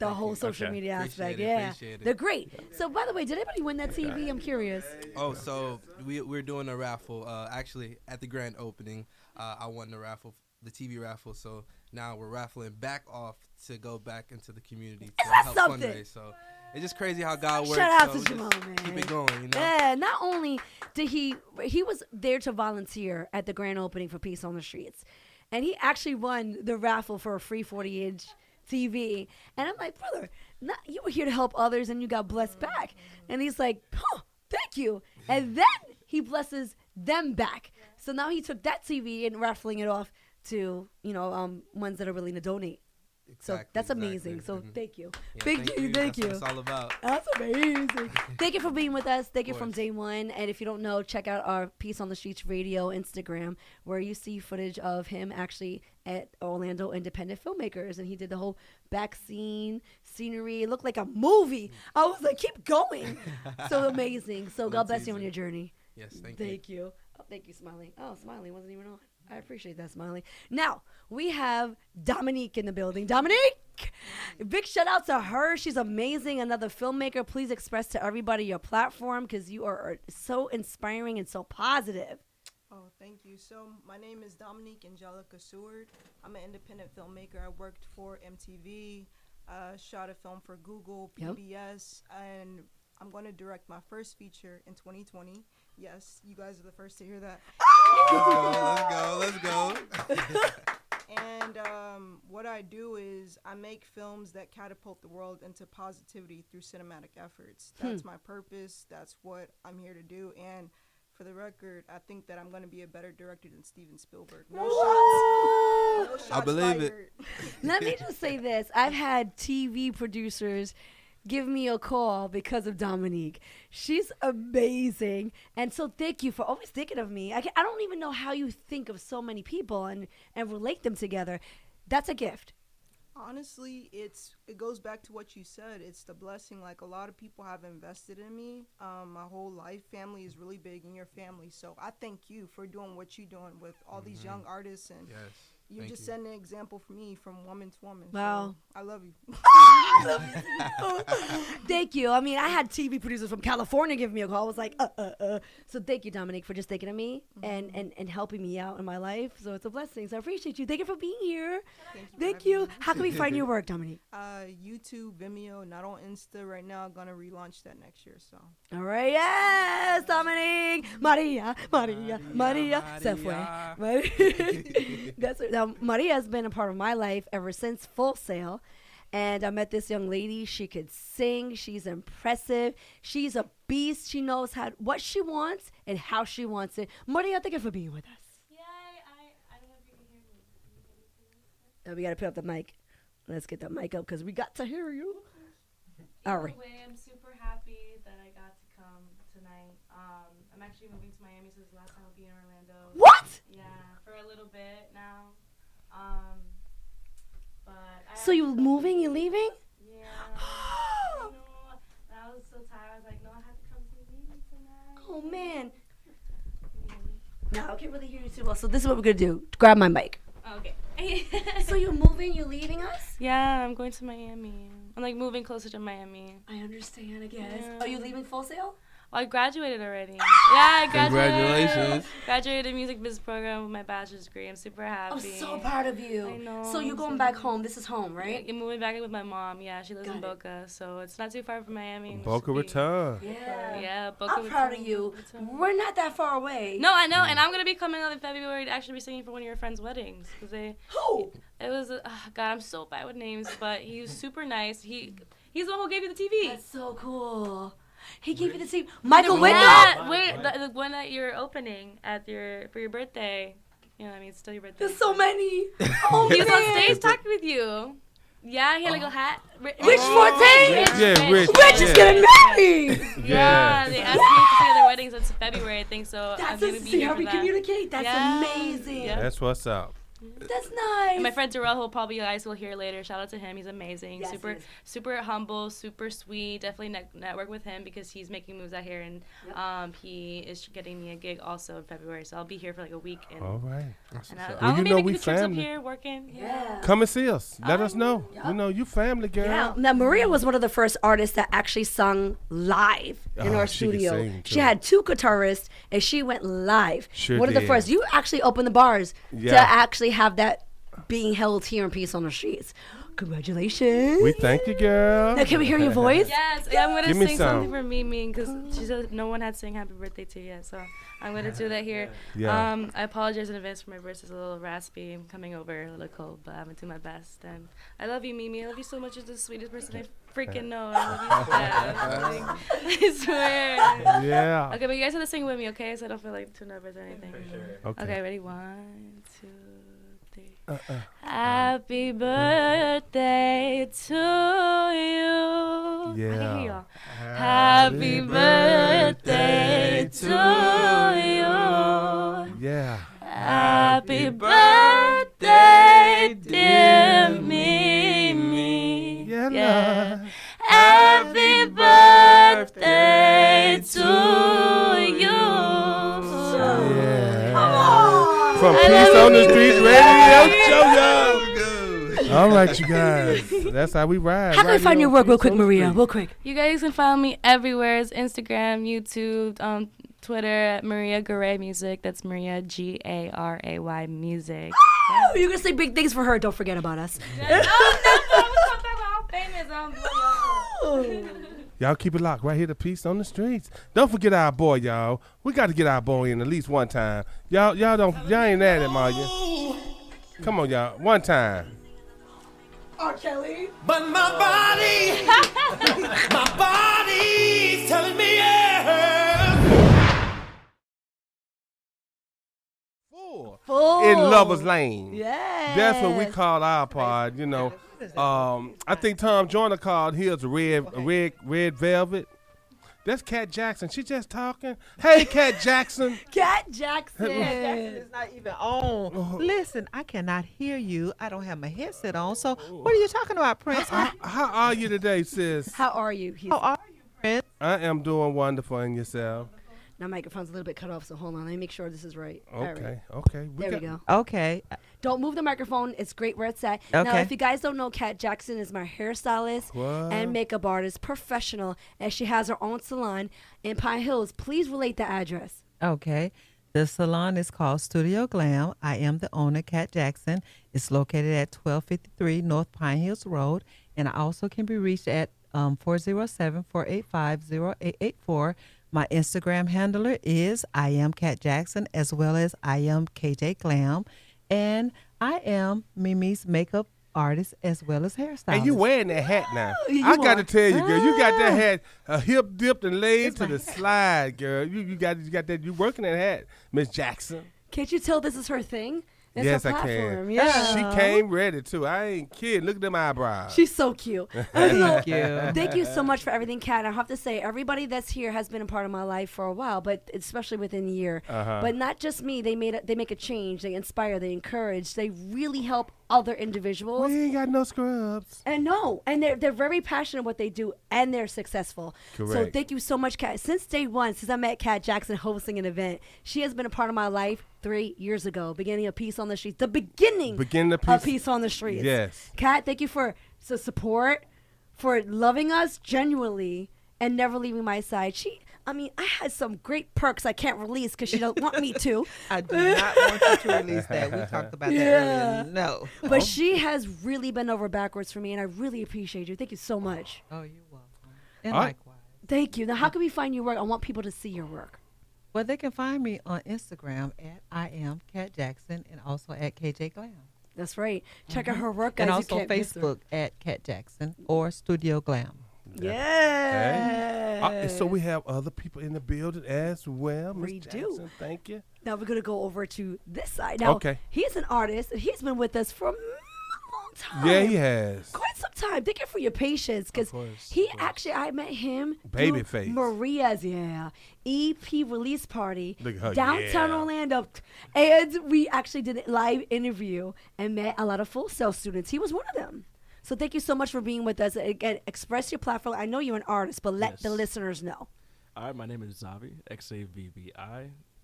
S2: the whole social
S5: Okay.
S2: media aspect.
S7: Appreciate it,
S2: Yeah,
S7: appreciate it.
S2: they're great. So, by the way, did anybody win that TV? I'm curious.
S7: Oh, so we're doing a raffle. Actually, at the grand opening, I won the TV raffle. So now we're raffling back off to go back into the community to
S2: that
S7: help
S2: something?
S7: fundraise. So it's just crazy how God works.
S2: Shout out
S7: so
S2: to Jamal, man.
S7: Keep it going, you know.
S2: Yeah, not only did he was there to volunteer at the grand opening for Peace on the Streets, and he actually won the raffle for a free 40-inch TV. And I'm like, brother, you were here to help others, and you got blessed back. And he's like, thank you. And then he blesses them back. So now he took that TV and raffling it off to ones that are willing to donate. So that's amazing. So thank you.
S7: Yeah,
S2: Thank you.
S7: That's what it's all about.
S2: That's amazing. Thank you for being with us. Thank you from day one. And if you don't know, check out our Peace on the Streets Radio Instagram, where you see footage of him actually at Orlando Independent Filmmakers. And he did the whole back scenery. It looked like a movie. I was like, keep going. So amazing. So God bless you on your journey.
S7: Yes, thank
S2: you. Oh, thank you, Smiley. Oh, Smiley wasn't even on. I appreciate that, Smiley. Now, we have Dominique in the building. Dominique! Big shout out to her. She's amazing. Another filmmaker. Please express to everybody your platform, because you are so inspiring and so positive.
S8: Oh, thank you. So my name is Dominique Angelica Seward. I'm an independent filmmaker. I worked for MTV, shot a film for Google, PBS, and I'm going to direct my first feature in 2020. Yes, you guys are the first to hear that.
S7: Let's go.
S8: And what I do is I make films that catapult the world into positivity through cinematic efforts. That's my purpose. That's what I'm here to do. And for the record, I think that I'm going to be a better director than Steven Spielberg. No shots. No shots
S7: I believe
S8: fired.
S7: it.
S2: Let me just say this. I've had TV producers give me a call because of Dominique. She's amazing. And so thank you for always thinking of me. I don't even know how you think of so many people and relate them together. That's a gift.
S8: Honestly, it goes back to what you said. It's the blessing. Like, a lot of people have invested in me my whole life. Family is really big in your family. So I thank you for doing what you're doing with all these young artists. And
S7: Yes.
S8: you
S7: Thank
S8: just
S7: you.
S8: set an example for me from woman to woman.
S2: Wow.
S8: So I love you.
S2: Thank you. I mean, I had TV producers from California give me a call. I was like, So thank you, Dominique, for just thinking of me and helping me out in my life. So it's a blessing. So I appreciate you. Thank you for being here. Thank you. How can we find your work, Dominique?
S8: YouTube, Vimeo, not on Insta right now. Gonna relaunch that next year. So
S2: All right. Yes, Dominique. Maria. Se fue. Right? That's it. Now, Maria has been a part of my life ever since Full Sail. And I met this young lady. She could sing. She's impressive. She's a beast. She knows what she wants and how she wants it. Maria, thank you for being with us.
S9: Yeah, I don't know if you can hear me.
S2: We got to pick up the mic. Let's get the mic up because we got to hear you. All right.
S9: Anyway, I'm super happy that I got to come tonight. I'm actually moving to Miami, so this is the last time I'll be in Orlando.
S2: What?
S9: Yeah, for a little bit now. But
S2: So you moving? You leaving?
S9: Yeah. I know. And I was so tired. I was like, no, I have to come to the meeting tonight.
S2: Oh, man. No, I can't really hear you too well. So this is what we're going to do. Grab my mic.
S9: Okay.
S2: So you're moving? You're leaving us?
S9: Yeah, I'm going to Miami. I'm like moving closer to Miami.
S2: I understand, I guess.
S9: Yeah.
S2: Are you leaving Full Sail?
S9: Well, I graduated already. Yeah, I graduated.
S7: Congratulations.
S9: Graduated music business program with my bachelor's degree. I'm super happy.
S2: I'm so proud of you.
S9: I know.
S2: So you're going back home. This is home, right?
S9: I'm moving back with my mom. Yeah, she lives in
S2: Got it.
S9: Boca, so it's not too far from Miami. and we
S1: Boca
S9: should be-
S1: Raton.
S2: Yeah.
S9: Yeah, Boca
S2: I'm proud of
S9: Raton,
S2: you.
S9: Boca Raton.
S2: We're not that far away.
S9: No, I know, and I'm gonna be coming out in February to actually be singing for one of your friends' weddings. Cause
S2: Who?
S9: it was, God, I'm so bad with names, but he was super nice. He's the one who gave you the TV.
S2: That's so cool. He gave you the team. Michael
S9: Yeah,
S2: Whitnall?
S9: wait, the one that you're opening for your birthday. You know what I mean? It's still your birthday.
S2: There's so many. Oh,
S9: He was on
S2: man.
S9: stage talking with you. Yeah, he had like a hat.
S2: Rich Forte?
S1: Yeah, Rich.
S2: Rich is getting married.
S9: Yeah, they asked me to see their weddings in February, I think, so I'm
S2: That's
S9: going to
S2: a
S9: be
S2: see
S9: here
S2: how
S9: for
S2: we
S9: that.
S2: communicate. That's
S9: Yeah.
S2: amazing.
S9: Yeah.
S1: That's what's up.
S2: That's nice.
S9: And my friend Darrell, who probably you guys will hear later, shout out to him. He's amazing.
S2: Yes,
S9: super
S2: he is.
S9: super humble, super sweet. Definitely network with him because he's making moves out here. And he is getting me a gig also in February. So I'll be here for like a week. And,
S1: All right.
S9: and
S1: Well,
S9: I'll
S1: you
S9: be
S1: know
S9: making
S1: we
S9: the trips up
S1: family.
S9: here working.
S2: Yeah.
S1: Come and see us. Let us know. You know, you family, girl.
S2: Yeah. Now, Maria was one of the first artists that actually sung live in
S1: Oh,
S2: our
S1: she could
S2: studio.
S1: sing,
S2: She
S1: too.
S2: had 2 guitarists, and she went live.
S1: Sure
S2: one of the
S1: did.
S2: first. You actually opened the bars
S1: Yeah.
S2: to actually have that being held here in Peace on the Streets. Congratulations.
S1: We thank you, girl.
S2: Now, can we hear your voice?
S9: Yes, I'm going
S1: Give
S9: to
S1: me
S9: sing
S1: some.
S9: something for Mimi because she said no one had sing happy birthday to you yet. So I'm going to do that here.
S1: Yeah.
S9: I apologize in advance for my voice. It's a little raspy. I'm coming over a little cold, but I'm going to do my best. And I love you, Mimi. I love you so much. You're the sweetest person I freaking know. I love you so bad. I swear.
S1: Yeah.
S9: Okay, but you guys have to sing with me, okay? So I don't feel like too nervous or anything.
S1: Okay.
S9: Okay, ready? 1, 2, 3. Happy birthday to you.
S1: Yeah.
S9: I can hear y'all. Happy birthday to you.
S1: Yeah.
S9: Happy birthday, dear Mimi.
S1: Yeah,
S9: Yeah.
S1: love.
S9: Happy birthday to you.
S1: Yeah. From Peace on the Streets Radio Show, y'all. All right, you guys. That's how we ride.
S2: How can we
S1: right
S2: find
S1: here
S2: your
S1: on
S2: work real
S1: Peace
S2: quick,
S1: on the
S2: Maria?
S1: Street.
S2: Real quick.
S9: You guys can follow me everywhere. It's Instagram, YouTube, Twitter at Maria Garay Music. That's Maria Garay Music.
S2: Oh, you're going to say big things for her. Don't forget about us.
S1: Y'all keep it locked right here to Peace on the Streets. Don't forget our boy, y'all. We got to get our boy in at least one time. Y'all ain't at it, are you? Come on, y'all. One time.
S2: R. Kelly.
S6: But my body's telling me yeah.
S2: Full.
S1: In Lover's Lane.
S2: Yeah.
S1: That's what we call our pod, you know. I think Tom Joyner called his red velvet. That's Kat Jackson. She just talking. Hey, Kat Jackson.
S2: Cat Jackson.
S10: It's not even on. Listen, I cannot hear you. I don't have my headset on. So what are you talking about, Prince?
S1: How are you today, sis?
S2: How are you?
S10: How are you, Prince?
S1: I am doing wonderful, and yourself.
S2: My microphone's a little bit cut off, so hold on. Let me make sure this is right. All right.
S1: Okay.
S2: There we go.
S10: Okay.
S2: Don't move the microphone. It's great where it's at. Now,
S10: Okay.
S2: if you guys don't know, Kat Jackson is my hairstylist and makeup artist, professional, and she has her own salon in Pine Hills. Please relate the address.
S10: Okay. The salon is called Studio Glam. I am the owner, Kat Jackson. It's located at 1253 North Pine Hills Road, and I also can be reached at 407-485-0884. My Instagram handler is I am Kat Jackson, as well as I am KJ Glam, and I am Mimi's makeup artist as well as hairstylist.
S1: And you wearing that hat now.
S2: You
S1: I got to
S2: are.
S1: tell you, girl, you got that hat hip dipped and laid to the slide, girl. You got that. You working that hat, Miss Jackson.
S2: Can't you tell this is her thing? It's
S1: Yes,
S2: her
S1: I can.
S2: platform. Yeah.
S1: She came ready too. I ain't kidding. Look at them eyebrows.
S2: She's so cute.
S10: Thank you.
S2: Thank you so much for everything, Kat. I have to say, everybody that's here has been a part of my life for a while, but especially within a year. But not just me. They make a change. They inspire. They encourage. They really help other individuals.
S1: We ain't got no scrubs.
S2: And they're very passionate what they do, and they're successful. So
S1: Correct.
S2: thank you so much, Kat. Since day one, since I met Kat Jackson hosting an event, she has been a part of my life 3 years ago, beginning of Peace on the Streets. The beginning of Peace on the Streets.
S1: Yes.
S2: Kat, thank you for the support, for loving us genuinely, and never leaving my side. I had some great perks I can't release because she don't want me to.
S10: I do not want you to release that. We talked about that earlier. No.
S2: But she has really been over backwards for me, and I really appreciate you. Thank you so much.
S10: Oh, you're welcome. And
S1: All right.
S10: likewise.
S2: Thank you. Now, how can we find your work? I want people to see your work.
S10: Well, they can find me on Instagram at I am Kat Jackson and also at KJ Glam.
S2: That's right. Check out her work, guys.
S10: And
S2: You
S10: also
S2: can't miss her.
S10: Facebook at Kat Jackson or Studio Glam.
S2: Yeah.
S1: So we have other people in the building as well. Miss
S2: We do.
S1: Jackson, thank you.
S2: Now we're gonna go over to this side. Now he's an artist and he's been with us for a long time.
S1: Yeah, he has.
S2: Quite some time. Thank you for your patience, because actually I met him
S1: Babyface
S2: Maria's EP release party downtown Orlando, and we actually did a live interview and met a lot of Full Sail students. He was one of them. So thank you so much for being with us. Again, express your platform. I know you're an artist, but let the listeners know.
S11: All right, my name is Xavi, Xavvi.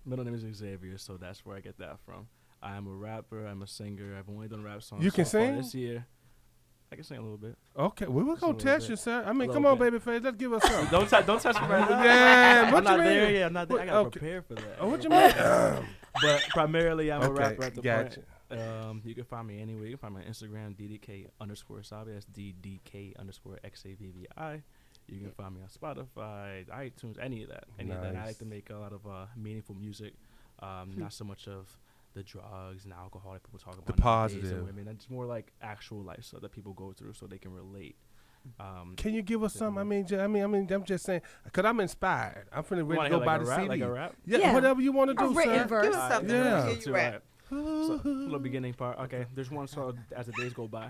S11: Middle name is Xavier, so that's where I get that from. I am a rapper. I'm a singer. I've only done rap songs.
S1: You can sing
S11: this year. I can sing a little bit.
S1: Okay, we will go test you, sir. I mean, come on, babyface. Let's give us something.
S11: Don't touch me right now.
S1: Yeah, what
S11: I'm
S1: you
S11: not
S1: mean?
S11: there yet. I'm not there. I gotta prepare for that.
S1: Oh, what you mean?
S11: But primarily, I'm a rapper at the
S1: gotcha.
S11: point. You can find me anywhere. You can find me on Instagram, DDK_Savi. That's DDK_SAVVI. You can find me on Spotify, iTunes, any of that. Any of that. I like to make a lot of meaningful music. Not so much of the drugs and alcohol that people talk about.
S1: The positive.
S11: And women. It's more like actual life stuff that people go through so they can relate.
S1: Can you give us some? I'm just saying, because I'm inspired. I'm finna ready to go buy the CD.
S11: Like a rap?
S1: Yeah, whatever you want to do,
S2: written verse.
S10: Give us something.
S1: Yeah.
S10: Hear you rap.
S11: So, little beginning part. Okay, there's one song, As the Days Go By.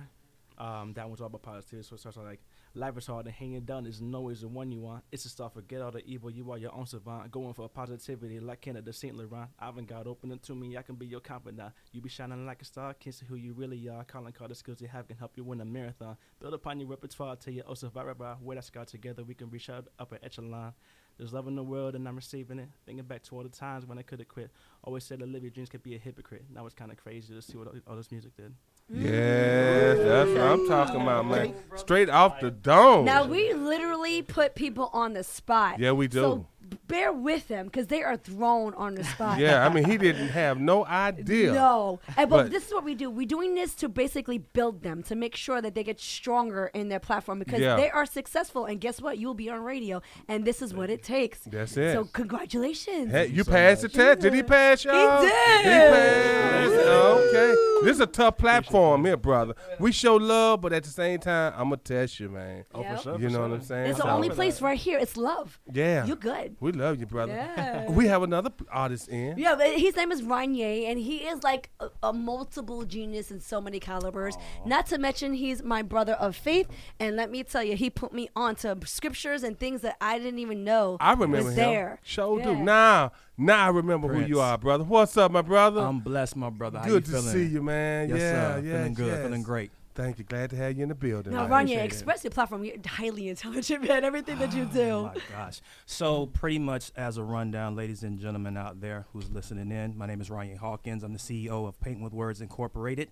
S11: That one's all about positivity. So it starts like, life is hard and hanging down is always the one you want. It's to start forget all the evil. You are your own savant. Going for positivity like Canada, St. Laurent. Avant-garde opening to me. I can be your confidant. You be shining like a star. Can't see who you really are. Calling card the skills you have can help you win a marathon. Build upon your repertoire till you're also survivor. Wear that scar together. We can reach out up an echelon. There's love in the world and I'm receiving it. Thinking back to all the times when I could have quit. Always said to live your dreams could be a hypocrite. Now it's kind of crazy to see what all this music did.
S1: Yes, that's what I'm talking about, man. Straight off the dome.
S2: Now we literally put people on the spot.
S1: Yeah, we do.
S2: So bear with them because they are thrown on the spot.
S1: Yeah, I mean, he didn't have no idea.
S2: No. But this is what we do. We're doing this to basically build them, to make sure that they get stronger in their platform because they are successful. And guess what? You'll be on radio. And this is what it takes.
S1: That's it.
S2: So congratulations.
S1: Hey, you passed the test. Did he pass, y'all?
S2: He did.
S1: He passed. Okay. This is a tough platform here, brother. We show love, but at the same time, I'm going to test you, man.
S11: Oh, for sure.
S1: You know what I'm saying?
S2: It's the only place right here. It's love.
S1: Yeah.
S2: You're good.
S1: We love you, brother.
S2: Yeah.
S1: We have another artist in.
S2: Yeah, but his name is Ranye, and he is like a multiple genius in so many calibers. Aww. Not to mention, he's my brother of faith, and let me tell you, he put me onto scriptures and things that I didn't even know
S1: I remember
S2: was
S1: him.
S2: there.
S1: Sure do. Now I remember
S11: Prince.
S1: who you are, brother. What's up, my brother?
S11: I'm blessed, my brother. How
S1: Good
S11: you
S1: to
S11: feeling?
S1: see you, man.
S11: Yes, sir.
S1: Yeah,
S11: Feeling good.
S1: yes.
S11: Feeling great.
S1: Thank you. Glad to have you in the building.
S2: Now,
S1: man.
S2: Ranye, express your platform. You're highly intelligent, man. Everything that you do.
S11: Oh my gosh. So pretty much as a rundown, ladies and gentlemen out there who's listening in, my name is Ryan Hawkins. I'm the CEO of Paint with Words Incorporated.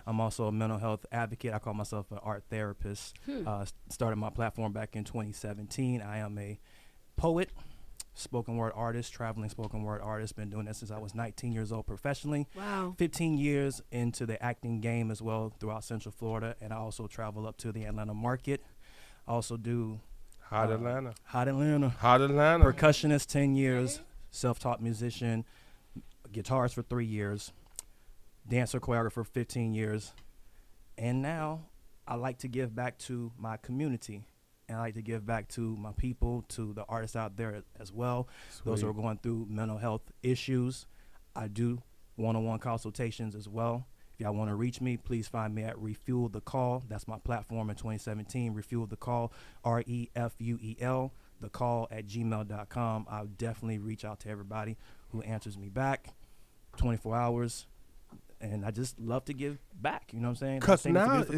S11: I'm also a mental health advocate. I call myself an art therapist. Started my platform back in 2017. I am a poet, spoken word artist, traveling spoken word artist. Been doing that since I was 19 years old professionally.
S2: Wow.
S11: 15 years into the acting game as well throughout Central Florida. And I also travel up to the Atlanta market. I also do
S1: Hot Atlanta.
S11: Percussionist, 10 years. Self-taught musician. Guitarist for 3 years. Dancer, choreographer, 15 years. And now I like to give back to my community. And I like to give back to my people, to the artists out there as well.
S1: Sweet.
S11: Those who are going through mental health issues. I do one-on-one consultations as well. If y'all want to reach me, please find me at Refuel the Call. That's my platform in 2017, Refuel the Call, REFUEL, the call at gmail.com. I'll definitely reach out to everybody who answers me back 24 hours. And I just love to give back, you know what I'm saying?
S1: Because now
S11: it's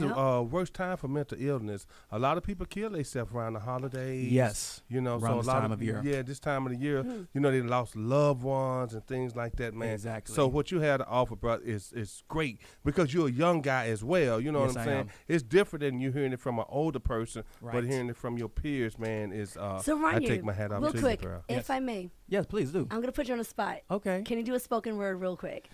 S1: the worst time for mental illness. A lot of people kill themselves around the holidays.
S11: Yes.
S1: You know,
S11: around
S1: so
S11: this
S1: a lot
S11: time of year.
S1: Yeah, this time of the year. You know, they lost loved ones and things like that, man.
S11: Exactly.
S1: So what you have to offer, brother, is great because you're a young guy as well. You know
S11: Yes,
S1: what I'm
S11: I
S1: saying?
S11: am.
S1: It's different than you hearing it from an older person, but
S11: Right.
S1: hearing it from your peers, man, is
S2: So,
S1: I
S2: Ranye,
S1: take my hat off
S2: real
S1: to
S2: quick,
S1: you, bro.
S2: if I may,
S11: Yes, please do.
S2: I'm going to put you on the spot.
S11: Okay.
S2: Can you do a spoken word real quick?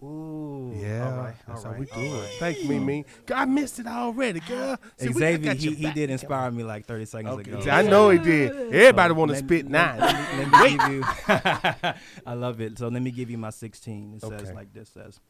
S11: Ooh.
S1: Yeah,
S11: All right.
S1: that's
S11: all
S1: how
S11: right,
S1: we do
S11: all
S1: it.
S11: right.
S1: Thank you, Mimi. I missed it already, girl. See, we
S11: Xavier,
S1: got your
S11: he
S1: back.
S11: did inspire me like 30 seconds
S1: Okay.
S11: ago.
S1: I know he did. Everybody
S11: So
S1: want to
S11: let
S1: spit
S11: me-
S1: now.
S11: Let me give you. I love it. So let me give you my 16. It says
S1: Okay.
S11: like this: says,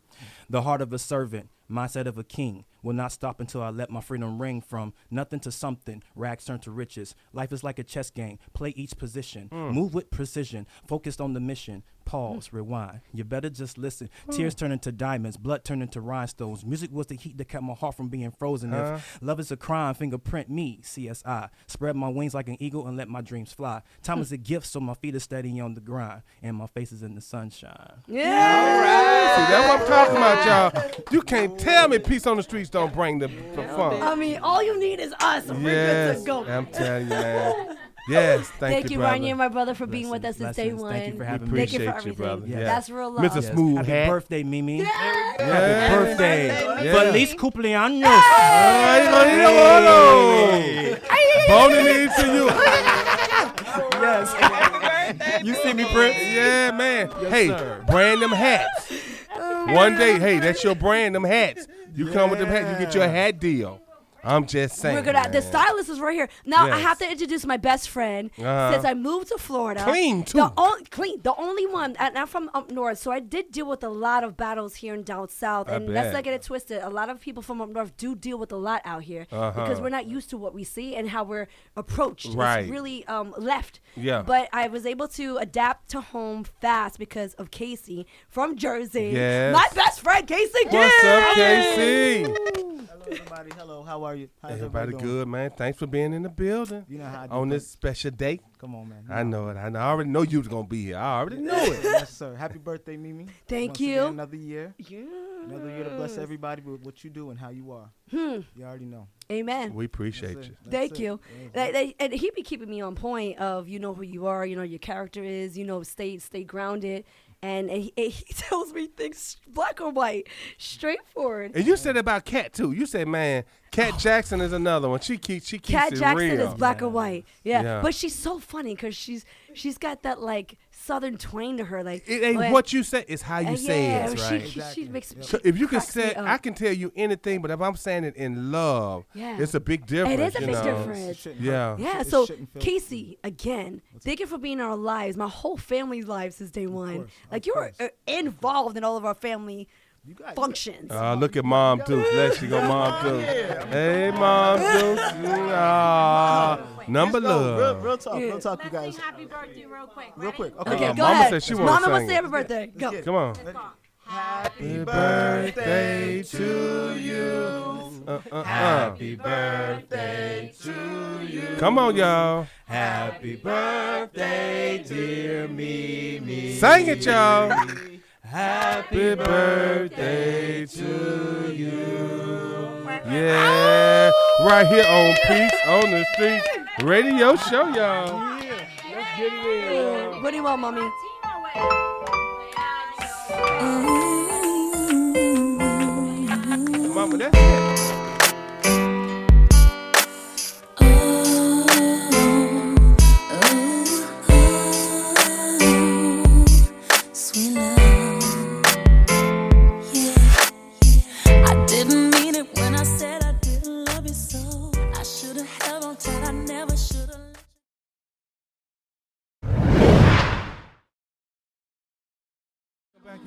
S11: "The heart of a servant, mindset of a king, will not stop until I let my freedom ring. From nothing to something, rags turn to riches. Life is like a chess game. Play each position, move with precision, focused on the mission. Pause, rewind. You better just listen. Tears turn into diamonds, blood turn into rhinestones. Music was the heat that kept my heart from being frozen. If love is a crime, fingerprint me, CSI. Spread my wings like an eagle and let my dreams fly. Time is a gift, so my feet are steady on the grind, and my face is in the sunshine.
S2: Yeah.
S1: All right. See, that's what I'm talking about, y'all. You can't tell me Peace on the Streets don't bring the fun.
S2: I mean, all you need is us. We're good to go.
S1: I'm telling you, man. Yes, thank you, brother.
S2: Ryan, and my brother, for being with us since day one.
S11: Thank you for having me.
S1: Appreciate
S2: Thank you for
S1: you,
S2: everything.
S1: brother. Yeah.
S2: That's real love.
S1: Mr. Smooth
S11: Happy
S1: Hat.
S11: birthday, Mimi.
S1: Yeah.
S11: Happy birthday.
S1: Yeah.
S11: Feliz cumpleaños.
S1: Boning to you.
S11: Yes. You see me, Prince?
S1: Yeah, man.
S11: Yes,
S1: hey,
S11: sir.
S1: brand them hats. One day, hey, that's your brand, them hats. You come with them hats, you get your hat deal. I'm just saying.
S2: We're gonna. The stylist is right here. Now I
S1: Yes.
S2: have to introduce my best friend. Since I moved to Florida,
S1: Clean, too.
S2: The only one. And I'm from up north, so I did deal with a lot of battles here and down south.
S1: I
S2: And
S1: bet.
S2: let's not get it twisted. A lot of people from up north do deal with a lot out here because we're not used to what we see and how we're approached.
S1: Right.
S2: It's really left.
S1: Yeah.
S2: But I was able to adapt to home fast because of Casey from Jersey.
S1: Yes.
S2: My best friend, Casey.
S1: What's up, Casey?
S12: Hello, everybody. Hello, how are you? How's
S1: Everybody
S12: doing?
S1: good, man. Thanks for being in the building
S12: You know how I do
S1: on this
S12: things.
S1: special day.
S12: Come on, man.
S1: I know it. I already know you was going to be here. I already knew it.
S12: Yes, sir. Happy birthday, Mimi.
S2: Thank
S12: Once
S2: you.
S12: Again, another year. Another year to bless everybody with what you do and how you are. You already know.
S2: Amen.
S1: We appreciate
S12: That's
S1: you.
S12: it.
S2: Thank
S12: That's
S2: you. And he be keeping me on point of you know who you are, you know your character is, you know stay grounded, and he tells me things black or white, straightforward.
S1: And you said about Kat, too. You said, man, Kat Jackson is another one. She keeps
S2: Kat
S1: it
S2: Jackson
S1: real.
S2: is black or white, yeah.
S1: Yeah.
S2: But she's so funny because she's got that like southern twang to her, like
S1: It ain't what you say, it's how you say
S2: yeah,
S1: it.
S2: she makes
S1: So if you can
S2: cracks
S1: say,
S2: me up.
S1: I can tell you anything, but if I'm saying it in love,
S2: Yeah.
S1: it's a big difference.
S2: It is a
S1: you
S2: big
S1: know?
S2: difference.
S1: Yeah.
S2: Yeah,
S12: It
S2: so
S12: shouldn't feel-
S2: Casey, again, thank you for being in our lives, my whole family's lives since day one. Like you were involved in all of our family functions.
S1: Look at Mom Deuce. Let's go, Mom Deuce. Hey, Mom Deuce. Number love.
S12: Real talk, you guys.
S9: Happy birthday, real quick.
S12: Real quick.
S2: Okay,
S12: Okay.
S2: go
S1: Mama
S2: ahead.
S1: said she wanna
S2: Mama
S1: sing
S2: wants to
S1: it.
S2: say happy birthday. Go.
S1: Come on.
S12: Happy
S1: Birthday to you.
S12: Happy birthday to you.
S1: Come on, y'all.
S12: Happy birthday, dear Mimi.
S1: Sing it, y'all.
S12: Happy
S1: birthday to you. Yeah. Right here on Peace on the Street radio show, y'all. Let's get it in, y'all.
S2: What do you want, mommy?
S1: Mama, that's it.
S6: Sweet love, yeah. I didn't mean it when I said I didn't love you so. I should have held on tight, I never should have.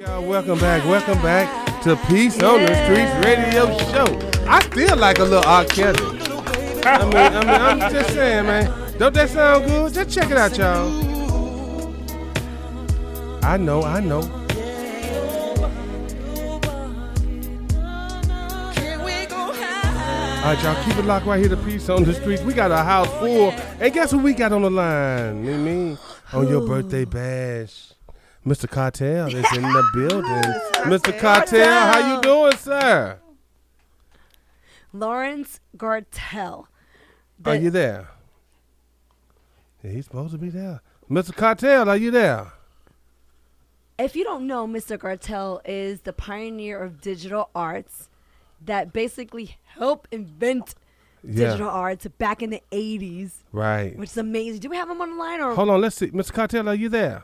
S1: Welcome back to Peace on the Streets radio show. I feel like a little R. Kelly. I'm just saying, man. Don't that sound good? Just check it out, y'all. I know. All right, y'all, keep it locked right here to Peace on the Streets. We got a house full. And guess who we got on the line? Me. On your birthday bash. Mr. Cartel is in the building. Mr. Cartel, how you doing, sir?
S2: Lawrence Gartell.
S1: Are you there? Yeah, he's supposed to be there. Mr. Cartel, are you there?
S2: If you don't know, Mr. Gartell is the pioneer of digital arts that basically helped invent digital arts back in the 80s.
S1: Right.
S2: Which is amazing. Do we have him on the line? Or
S1: Hold on, let's see. Mr. Cartel, are you there?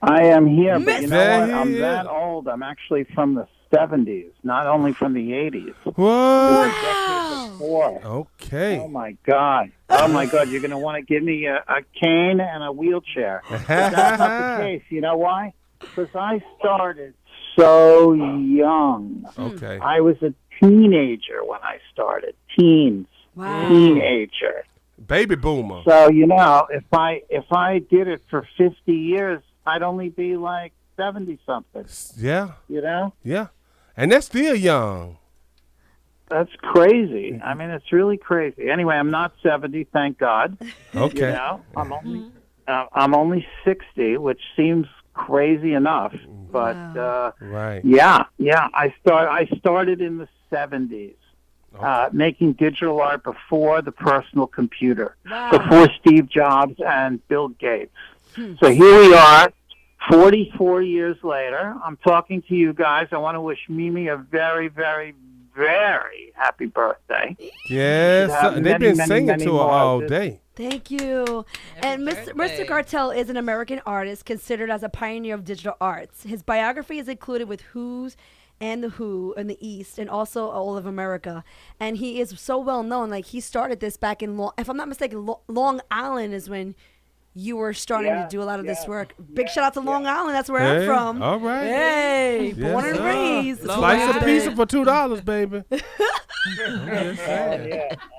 S13: I am here, but you know
S1: There
S13: what?
S1: he
S13: I'm
S1: is.
S13: that old. I'm actually from the 70s, not only from the 80s.
S1: What?
S13: Before.
S1: Okay.
S13: Oh, my God. Oh, my God. You're going to want to give me a cane and a wheelchair. That's not the case. You know why? Because I started so young.
S1: Okay.
S13: I was a teenager when I started. Teens.
S2: Wow.
S13: Teenager.
S1: Baby boomer.
S13: So, you know, if I did it for 50 years, I'd only be like 70-something.
S1: Yeah.
S13: You know?
S1: Yeah. And that's still young.
S13: That's crazy. I mean, it's really crazy. Anyway, I'm not 70, thank God.
S1: Okay.
S13: You know, I'm only 60, which seems crazy enough. But
S1: right.
S13: Yeah. I started in the 70s. Making digital art before the personal computer, before Steve Jobs and Bill Gates. So here we are, 44 years later. I'm talking to you guys. I want to wish Mimi a very, very, very happy birthday.
S1: Yes, they've been singing to her all day.
S2: Thank you. And Mr. Gartell is an American artist considered as a pioneer of digital arts. His biography is included with Who's and the Who in the East and also all of America. And he is so well known. Like, he started this back in, if I'm not mistaken, Long Island is when you were starting to do a lot of this work. Big shout out to Long Island. That's where I'm from.
S1: All right.
S2: Hey, born and raised.
S1: Slice a pizza for $2, baby.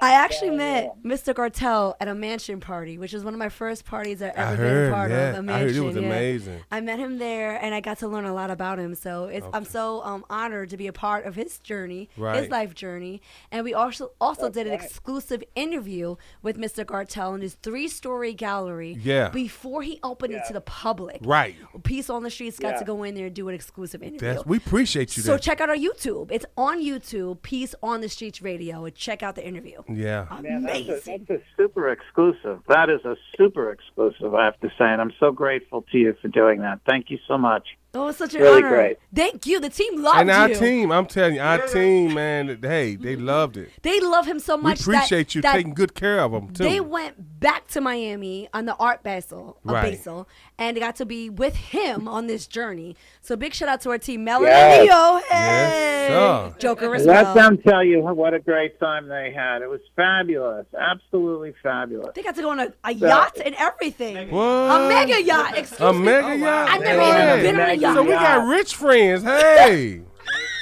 S2: I actually met Mr. Gartell at a mansion party, which was one of my first parties I've ever been a part of. A mansion,
S1: I heard it was amazing.
S2: I met him there, and I got to learn a lot about him. So I'm so honored to be a part of his journey, his life journey. And we also did an exclusive interview with Mr. Gartell in his 3-story gallery before he opened it to the public.
S1: Right.
S2: Peace on the Streets got to go in there and do an exclusive interview.
S1: We appreciate you.
S2: So check out our YouTube. It's on YouTube, Peace on the Streets Radio, and check out the interview.
S1: Yeah.
S2: Amazing.
S13: That's a super exclusive. That is a super exclusive, I have to say, and I'm so grateful to you for doing that. Thank you so much.
S2: Oh, it's such an
S13: really
S2: honor.
S13: Great.
S2: Thank you. The team loved
S1: and our
S2: you.
S1: team, I'm telling you, our team, man, hey, they loved it.
S2: They love him so much.
S1: We appreciate you taking good care of them, too.
S2: They went back to Miami on the Art Basel, Basel, and got to be with him on this journey. So big shout out to our team, Melanie and Leo. Hey.
S1: Yes,
S2: Joker as well.
S13: Let them tell you what a great time they had. It was fabulous. Absolutely fabulous.
S2: They got to go on a yacht and everything.
S1: What?
S2: A mega yacht. Excuse me.
S1: A mega yacht?
S2: I never even been on a yacht.
S1: So we got rich friends. Hey.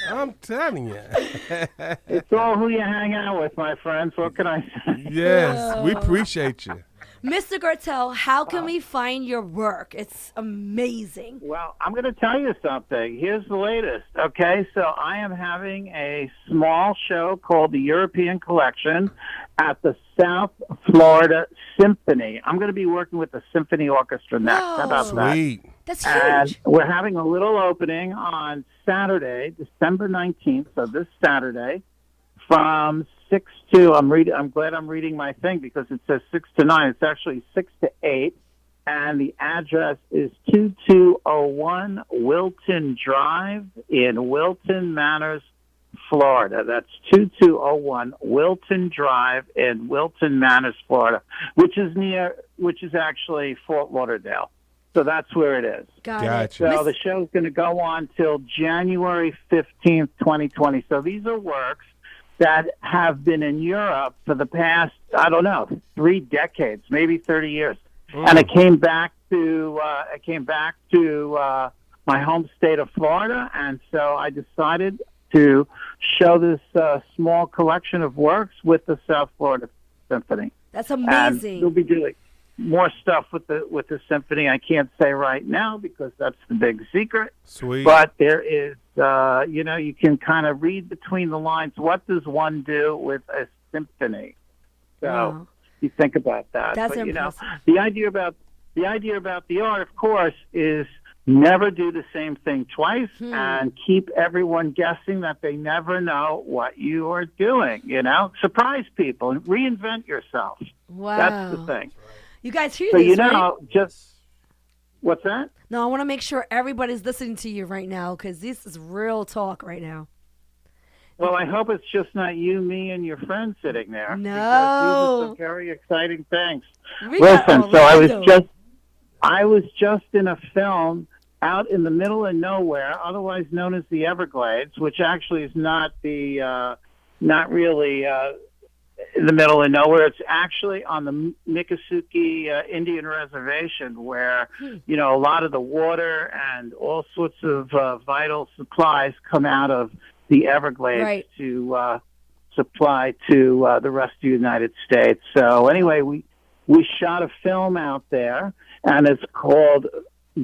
S1: I'm telling you.
S13: It's all who you hang out with, my friends. What can I say?
S1: Yes, we appreciate you.
S2: Mr. Gartell, how can we find your work? It's amazing.
S13: Well, I'm going to tell you something. Here's the latest, okay? So I am having a small show called the European Collection at the South Florida Symphony. I'm going to be working with the Symphony Orchestra next. How about
S1: Sweet.
S13: that?
S2: That's huge.
S13: And we're having a little opening on Saturday, December 19th, so this Saturday, from 6 to, I'm glad I'm reading my thing because it says 6 to 9. It's actually 6 to 8. And the address is 2201 Wilton Drive in Wilton Manors, Florida. That's 2201 Wilton Drive in Wilton Manors, Florida, which is actually Fort Lauderdale. So that's where it is.
S2: Got it.
S13: So the show's going to go on till January 15th, 2020. So these are works that have been in Europe for the past, 3 decades, maybe 30 years. And it came back to my home state of Florida, and so I decided to show this small collection of works with the South Florida Symphony.
S2: That's amazing.
S13: And we'll be doing more stuff with the symphony. I can't say right now because that's the big secret.
S1: Sweet.
S13: But there is, you can kind of read between the lines. What does one do with a symphony? So you think about that.
S2: That's
S13: but
S2: impressive.
S13: The idea about the art, of course, is never do the same thing twice and keep everyone guessing that they never know what you are doing. Surprise people and reinvent yourself.
S2: Wow.
S13: That's the thing.
S2: You guys hear
S13: So
S2: this,
S13: right?
S2: just
S13: what's that?
S2: No, I want to make sure everybody's listening to you right now because this is real talk right now.
S13: Well, I hope it's just not you, me, and your friend sitting there.
S2: No.
S13: Because these are some very exciting things. Listen, so I was just in a film out in the middle of nowhere, otherwise known as the Everglades, which actually is not really in the middle of nowhere. It's actually on the Miccosukee Indian Reservation, where a lot of the water and all sorts of vital supplies come out of the Everglades to supply to the rest of the United States. So anyway, we shot a film out there, and it's called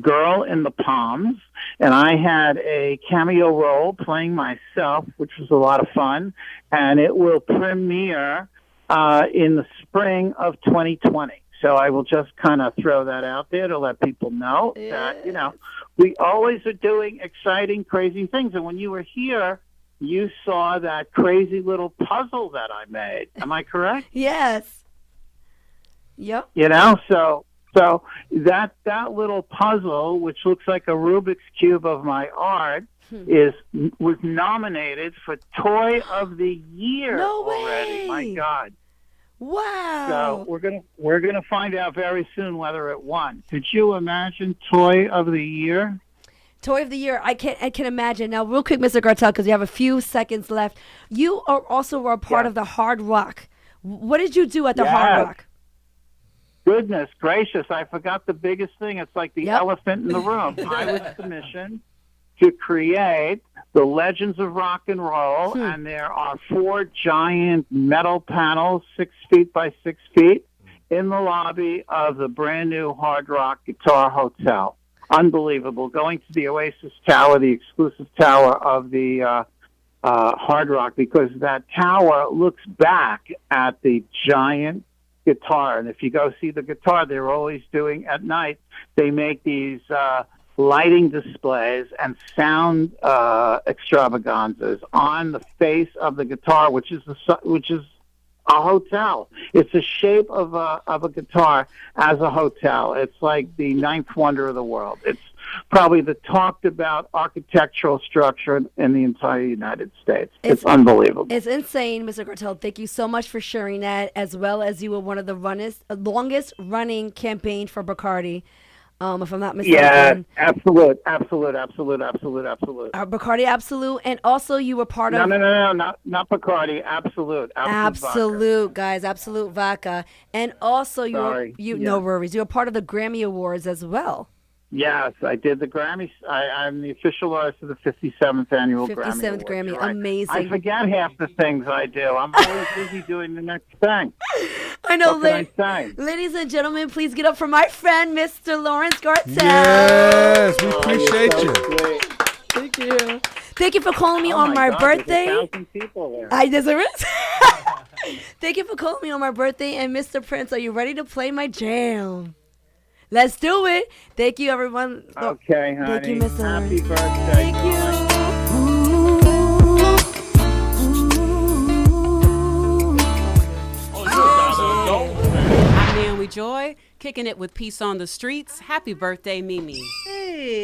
S13: Girl in the Palms, and I had a cameo role playing myself, which was a lot of fun, and it will premiere in the spring of 2020. So I will just kind of throw that out there to let people know that, we always are doing exciting, crazy things. And when you were here, you saw that crazy little puzzle that I made. Am I correct?
S2: Yes. Yep.
S13: So that little puzzle, which looks like a Rubik's Cube of my art, was nominated for Toy of the Year already. My God.
S2: Wow.
S13: So we're gonna find out very soon whether it won. Could you imagine Toy of the Year?
S2: Toy of the Year. I can imagine. Now, real quick, Mr. Gartel, because you have a few seconds left. You were a part of the Hard Rock. What did you do at the Hard Rock?
S13: Goodness gracious, I forgot the biggest thing. It's like the elephant in the room. I was commissioned to create the Legends of Rock and Roll, and there are 4 giant metal panels, 6 feet by 6 feet, in the lobby of the brand new Hard Rock Guitar Hotel. Unbelievable. Going to the Oasis Tower, the exclusive tower of the Hard Rock, because that tower looks back at the giant guitar. And if you go see the guitar, they're always doing at night, they make these lighting displays and sound extravaganzas on the face of the guitar, which is a hotel. It's the shape of a guitar as a hotel. It's like the ninth wonder of the world. It's probably the talked about architectural structure in the entire United States. It's unbelievable.
S2: It's insane, Mr. Gartel. Thank you so much for sharing that, as well as you were one of the longest running campaign for Bacardi. If I'm not mistaken.
S13: Yeah, absolute.
S2: Bacardi Absolute, and also you were part of...
S13: No, not Bacardi, Absolute.
S2: Absolute, guys, Absolute Vodka. And also no worries, you were part of the Grammy Awards as well.
S13: Yes, I did the Grammys. I'm the official artist of the 57th annual
S2: 57th Grammy.
S13: Right?
S2: Amazing.
S13: I forget half the things I do. I'm always busy doing the next thing.
S2: I know.
S13: What can I say?
S2: Ladies and gentlemen, please get up for my friend, Mr. Lawrence Gartel.
S1: Yes, we appreciate you.
S2: Thank you. Thank you for calling me on my birthday.
S13: There's 1,000 people there.
S2: Thank you for calling me on my birthday. And Mr. Prince, are you ready to play my jam? Let's do it. Thank you, everyone.
S13: Okay, honey.
S2: Thank you, Mr.
S13: Happy
S2: Lawrence.
S13: birthday.
S2: Thank you.
S14: I'm Naomi Joy, kicking it with Peace on the Streets. Happy birthday, Mimi.
S2: Hey.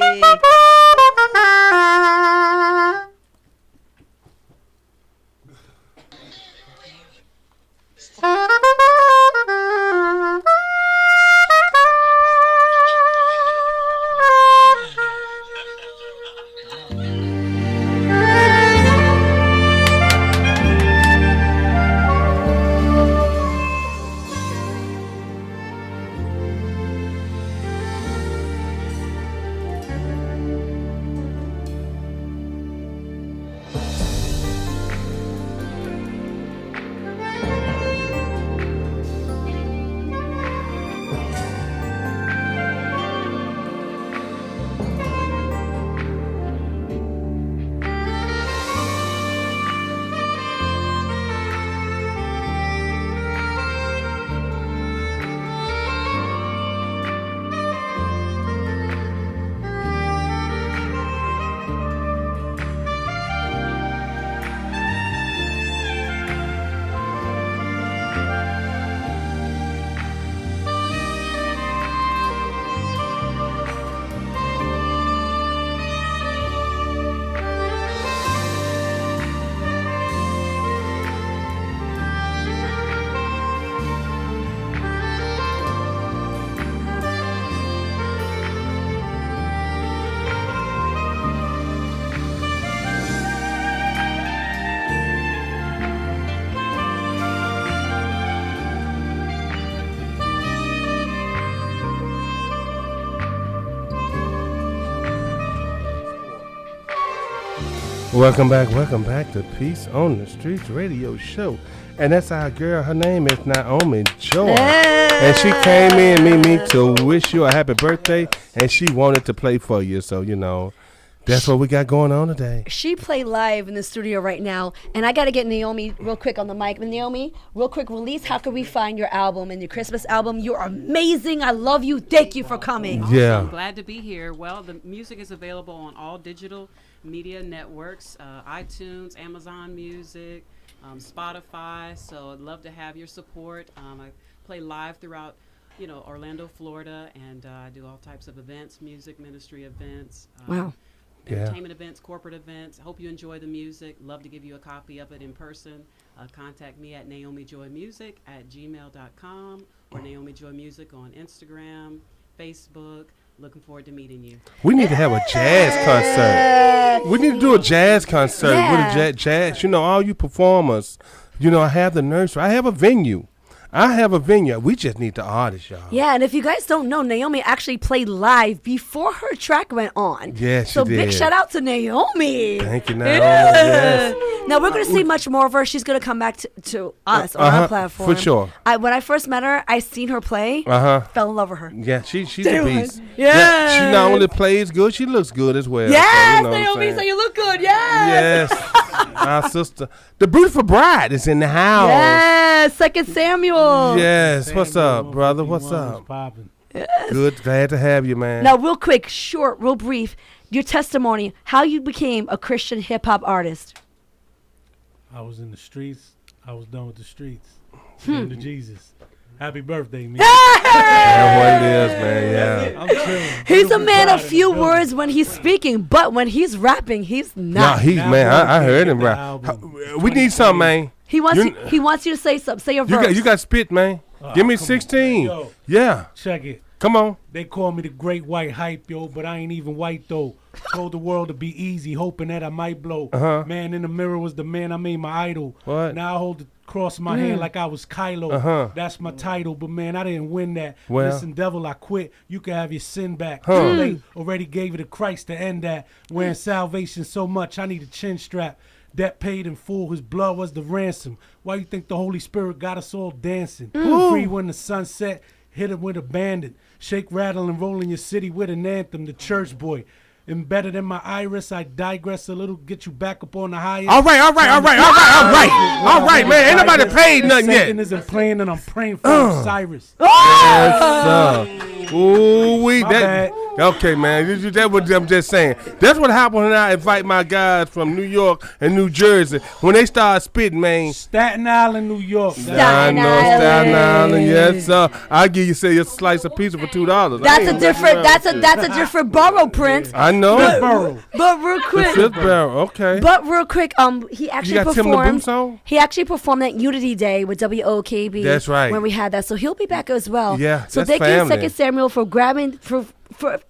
S1: Welcome back to Peace on the Streets radio show. And that's our girl. Her name is Naomi Joy. And she came in, Mimi, to wish you a happy birthday. And she wanted to play for you. So, you know, that's what we got going on today.
S2: She played live in the studio right now. And I got to get Naomi real quick on the mic. Naomi, real quick, release. How can we find your album and your Christmas album? You're amazing. I love you. Thank you for coming.
S14: Awesome.
S1: Yeah.
S14: I'm glad to be here. Well, the music is available on all digital media networks, iTunes, Amazon Music, Spotify. So I'd love to have your support. I play live throughout, Orlando, Florida, and I do all types of events, music ministry events.
S2: Wow.
S14: Entertainment events, corporate events. I hope you enjoy the music. Love to give you a copy of it in person. Contact me at naomijoymusic@gmail.com or Naomi Joy Music on Instagram, Facebook. Looking forward to meeting you.
S1: We need to have a jazz concert. We need to do a jazz concert with a jazz. All you performers, I have the nursery. I have a venue. We just need the artists, y'all.
S2: Yeah, and if you guys don't know, Naomi actually played live before her track went on.
S1: Yeah, she
S2: so
S1: did.
S2: big shout out to Naomi.
S1: Thank you, Naomi. Yes.
S2: Now we're going to see much more of her. She's going to come back to us on our platform.
S1: For sure.
S2: When I first met her, I seen her play. Fell in love with her.
S1: Yeah, she's a beast.
S2: Yeah.
S1: She not only plays good, she looks good as well.
S2: Yes,
S1: so,
S2: Naomi, so you look good. Yes.
S1: Yes. Our sister, the beautiful bride, is in the house.
S2: Yes, Second Samuel.
S1: Yes. What's up, brother? What's up?
S2: Yes.
S1: Good. Glad to have you, man.
S2: Now, real quick, short, real brief, your testimony, how you became a Christian hip-hop artist.
S15: I was in the streets. I was done with the streets. Came to Jesus. Happy birthday, man.
S1: That's what it is, man. Yeah.
S15: I'm chilling.
S2: He's a man of few words when he's speaking, but when he's rapping, he's not.
S1: No, I heard him rap. We need something, man.
S2: He wants you to say something. Say a verse.
S1: You got spit, man. Give me 16.
S15: Yo,
S1: yeah.
S15: Check it.
S1: Come on.
S15: They call me the great white hype, yo, but I ain't even white, though. Told the world to be easy, hoping that I might blow. Man in the mirror was the man I made my idol.
S1: What?
S15: Now I hold the cross in my hand like I was Kylo. That's my title, but man, I didn't win that.
S1: Well.
S15: Listen, devil, I quit. You can have your sin back.
S1: Huh.
S15: Too late. Already gave it to Christ to end that. Wearing salvation so much, I need a chin strap. Debt paid in full, his blood was the ransom. Why you think the Holy Spirit got us all dancing? Free when the sun set, hit him with a bandit. Shake, rattle, and roll in your city with an anthem, the church boy. Embedded in my iris, I digress a little, get you back up on the highest.
S1: All right, man. Ain't nobody paid nothing yet.
S15: Satan isn't playing, and I'm praying for Cyrus.
S1: Yes, sir. Ooh,
S15: bad.
S1: Okay, man. That's what I'm just saying. That's what happened when I invite my guys from New York and New Jersey. When they start spitting, man.
S15: Staten Island, New York.
S1: Staten Island. Yes, sir. I'll give you a slice of pizza for $2.
S2: That's a different borough, Prince.
S1: I know.
S2: But real quick.
S1: The Fifth Borough, okay.
S2: But real quick, he actually performed. He actually performed at Unity Day with WOKB.
S1: That's right.
S2: When we had that, so he'll be back as well.
S1: Yeah,
S2: so
S1: that's
S2: thank you,
S1: family.
S2: 2nd Samuel, for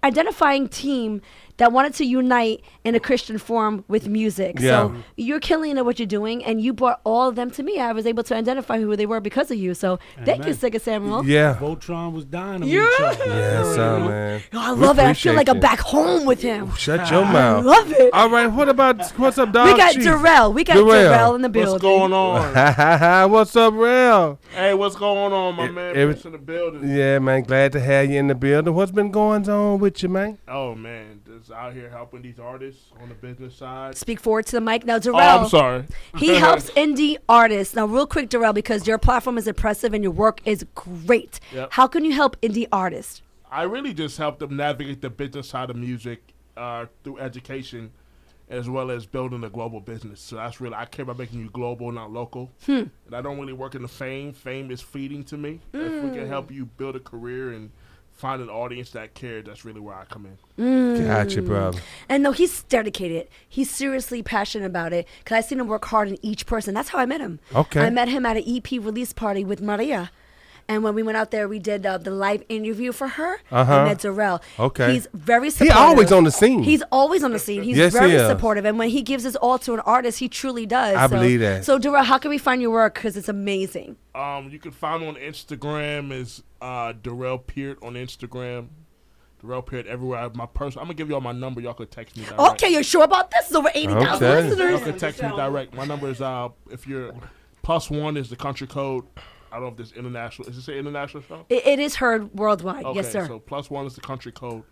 S2: identifying team that wanted to unite in a Christian form with music.
S1: Yeah.
S2: So you're killing at what you're doing, and you brought all of them to me. I was able to identify who they were because of you. So thank you, 2nd Samuel.
S1: Yeah.
S15: Voltron was dying to
S2: Yeah.
S15: meet y'all.
S1: Yes, sir, man.
S2: Oh, I love it. I feel like I'm back home with him.
S1: Shut your mouth.
S2: I love it.
S1: All right, what's up, dog?
S2: We got Darrell. We got Darrell in the building.
S16: What's going on?
S1: What's up, Rel?
S16: Hey, what's going on, my man? Prince in the building.
S1: Yeah, man. Glad to have you in the building. What's been going on with you, man?
S16: Oh, man. Just out here helping these artists on the business side.
S2: Speak forward to the mic. Now, Darrell.
S16: Oh, I'm sorry.
S2: He helps indie artists. Now, real quick, Darrell, because your platform is impressive and your work is great.
S16: Yep.
S2: How can you help indie artists?
S16: I really just help them navigate the business side of music through education, as well as building a global business. So that's really, I care about making you global, not local. And I don't really work in the fame. Fame is fleeting to me. If we can help you build a career and find an audience that cares, that's really where I come in.
S1: Gotcha, brother.
S2: And no, he's dedicated. He's seriously passionate about it, because I've seen him work hard in each person. That's how I met him.
S1: Okay.
S2: I met him at an EP release party with Maria. And when we went out there, we did the live interview for her. And met Darrell.
S1: Okay.
S2: He's very supportive.
S1: He always on the scene.
S2: He's always on the scene. He's
S1: Yes,
S2: very
S1: he is.
S2: supportive. And when he gives his all to an artist, he truly does.
S1: I believe that.
S2: So, Darrell, how can we find your work? Because it's amazing.
S16: You can find me on Instagram as Darrell Peart on Instagram. The Real Period everywhere. My personal. I'm gonna give y'all my number. Y'all could text me direct.
S2: Okay, you're sure about this? It's over 80,000 listeners.
S16: Y'all could text me direct. My number is if you're +1 is the country code. I don't know if this international. Is this an international show?
S2: It is heard worldwide.
S16: Okay,
S2: Yes, sir.
S16: So +1 is the country code.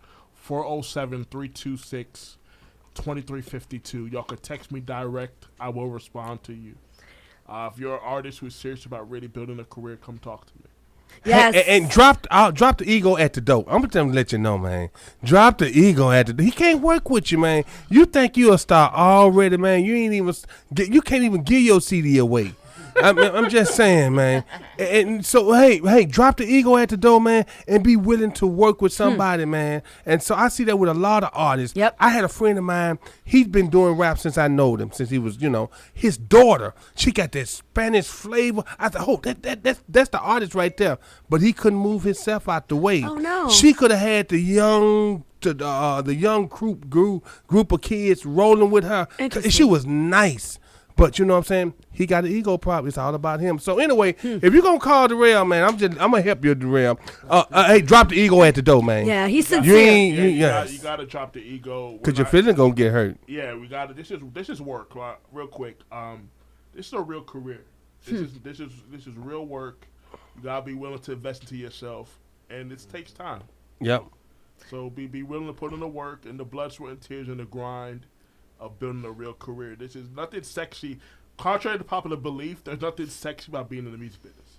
S16: 407-326-2352. Y'all could text me direct. I will respond to you. If you're an artist who's serious about really building a career, come talk to me.
S2: Yes.
S1: And drop the ego at the door. I'm gonna let you know, man. Drop the ego at the door. He can't work with you, man. You think you a star already, man. You ain't even you can't even give your CD away. I'm just saying, man. And so, hey, drop the ego at the door, man, and be willing to work with somebody, man. And so I see that with a lot of artists.
S2: Yep.
S1: I had a friend of mine. He's been doing rap since I know him, since he was, his daughter. She got that Spanish flavor. I said, oh, that's the artist right there. But he couldn't move himself out the way.
S2: Oh, no.
S1: She could have had the young group of kids rolling with her. She was nice. But you know what I'm saying? He got an ego problem. It's all about him. So anyway, if you're gonna call Darrell, man, I'm gonna help you, Darrell. Hey, drop the ego at the door, man.
S2: Yeah, he's sincere.
S16: You gotta drop the ego.
S1: Cause your feelings gonna get hurt.
S16: Yeah, we gotta. This is work. Real quick. This is a real career. This is real work. You gotta be willing to invest into yourself, and it takes time.
S1: Yep.
S16: So be willing to put in the work and the blood, sweat, and tears and the grind of building a real career. This is nothing sexy. Contrary to popular belief, there's nothing sexy about being in the music business.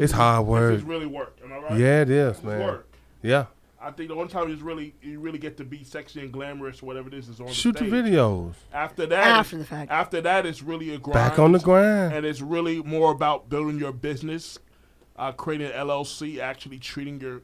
S1: It's hard work.
S16: This is really work. Am I right?
S1: Yeah, it is,
S16: It's
S1: man.
S16: work.
S1: Yeah.
S16: I think the only time you really get to be sexy and glamorous or whatever it is on
S1: Shoot
S16: the
S1: the
S16: stage.
S1: videos.
S16: After that,
S2: After the fact.
S16: After that, it's really a grind.
S1: Back on the grind.
S16: And it's really more about building your business, creating an LLC, actually treating your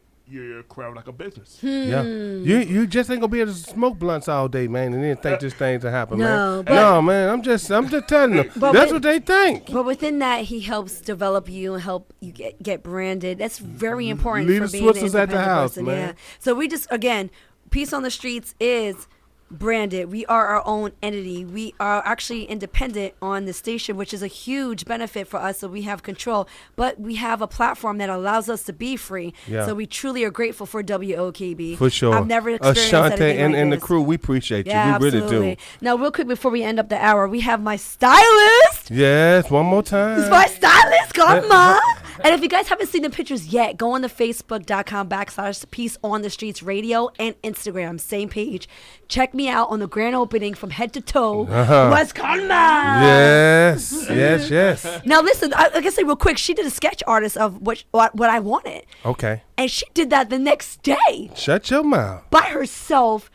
S16: crowd like a business.
S1: Yeah. You just ain't gonna be able to smoke blunts all day, man, and then think this thing to happen,
S2: No,
S1: man. No, man. I'm just telling them. That's what they think.
S2: But within that, he helps develop you and help you get branded. That's very important
S1: Leave
S2: for
S1: the
S2: being an
S1: Switzers at the
S2: independent
S1: house,
S2: person.
S1: man.
S2: Yeah. So we just, again, Peace on the Streets is branded. We are our own entity. We are actually independent on the station, which is a huge benefit for us. So we have control, but we have a platform that allows us to be free.
S1: Yeah.
S2: So we truly are grateful for WOKB.
S1: For sure.
S2: I've never experienced
S1: Ashante
S2: anything like
S1: and the
S2: this.
S1: crew, we appreciate you.
S2: Yeah,
S1: We
S2: absolutely.
S1: really do.
S2: Now, real quick before we end up the hour, we have my stylist.
S1: Yes, one more time.
S2: It's my stylist, come on. And if you guys haven't seen the pictures yet, go on to facebook.com/Peace on the Streets Radio and Instagram, same page. Check me out on the grand opening from head to toe. What's coming?
S1: Yes, yes.
S2: Now listen, I can say real quick, she did a sketch artist of what I wanted.
S1: Okay.
S2: And she did that the next day
S1: Shut your mouth.
S2: by herself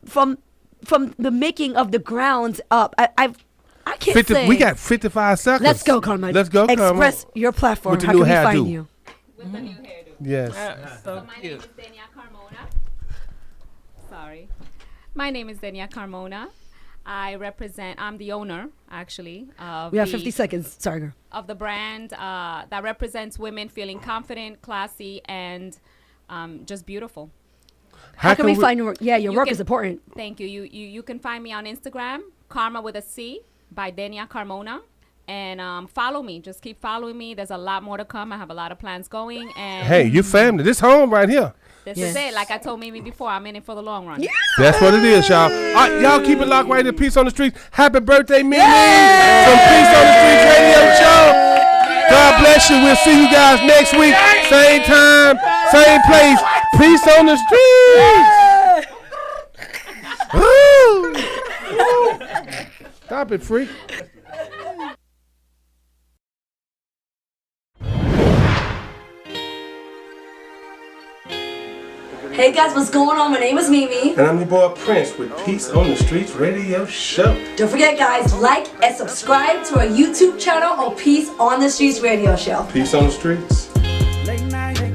S2: from the making of the grounds up. I can't say.
S1: We got 55 seconds.
S2: Let's go, Carmen.
S1: Let's go, Carmen.
S2: Express your platform.
S1: With the
S2: How
S1: new
S2: can we
S1: hairdo.
S2: find you?
S17: With the new hairdo.
S1: Yes.
S17: So my name is Denia Carmona. Sorry. My name is Denia Carmona. I'm the owner, actually.
S2: We have 50 seconds. Sorry, girl.
S17: Of the brand that represents women feeling confident, classy, and just beautiful.
S2: How can we find your work? Yeah, your
S17: You
S2: work
S17: can-
S2: is important.
S17: Thank you. You can find me on Instagram, Karma with a C by Denia Carmona. And follow me. Just keep following me. There's a lot more to come. I have a lot of plans going. And
S1: Hey, you family. This home right here.
S17: this is it. Like I told Mimi before, I'm in it for the long run.
S1: That's what it is, y'all. All right, y'all keep it locked right here. Peace on the Streets. Happy birthday, Mimi. From Peace on the Streets Radio Show. God bless you. We'll see you guys next week. Same time, same place. Peace on the Streets. Woo. Stop it, freak.
S2: Hey guys, what's going on? My name is Mimi.
S1: And I'm your boy Prince with Peace on the Streets Radio Show.
S2: Don't forget, guys, like and subscribe to our YouTube channel on Peace on the Streets Radio Show.
S1: Peace on the Streets.
S6: Late night, feet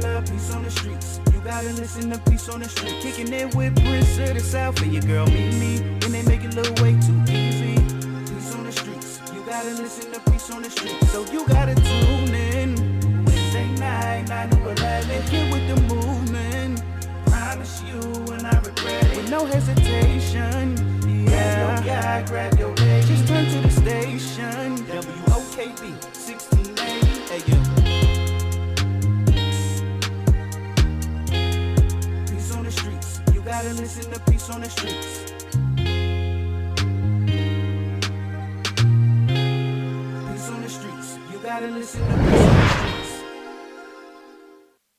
S6: up, peace on the streets. You gotta listen to Peace on the Street. Kicking it with Prince of the South and your girl Mimi. When they make it look way too easy. Peace on the streets. You gotta listen to Peace on the Streets. So you gotta tune in. Wednesday night, 9 to 11. Get with the movement. Promise you and I regret it. With no hesitation. Yeah, grab your leg. Just turn to the station. WOKB 1680 AM. gotta listen to Peace on the Streets. Peace on the Streets. You gotta listen to Peace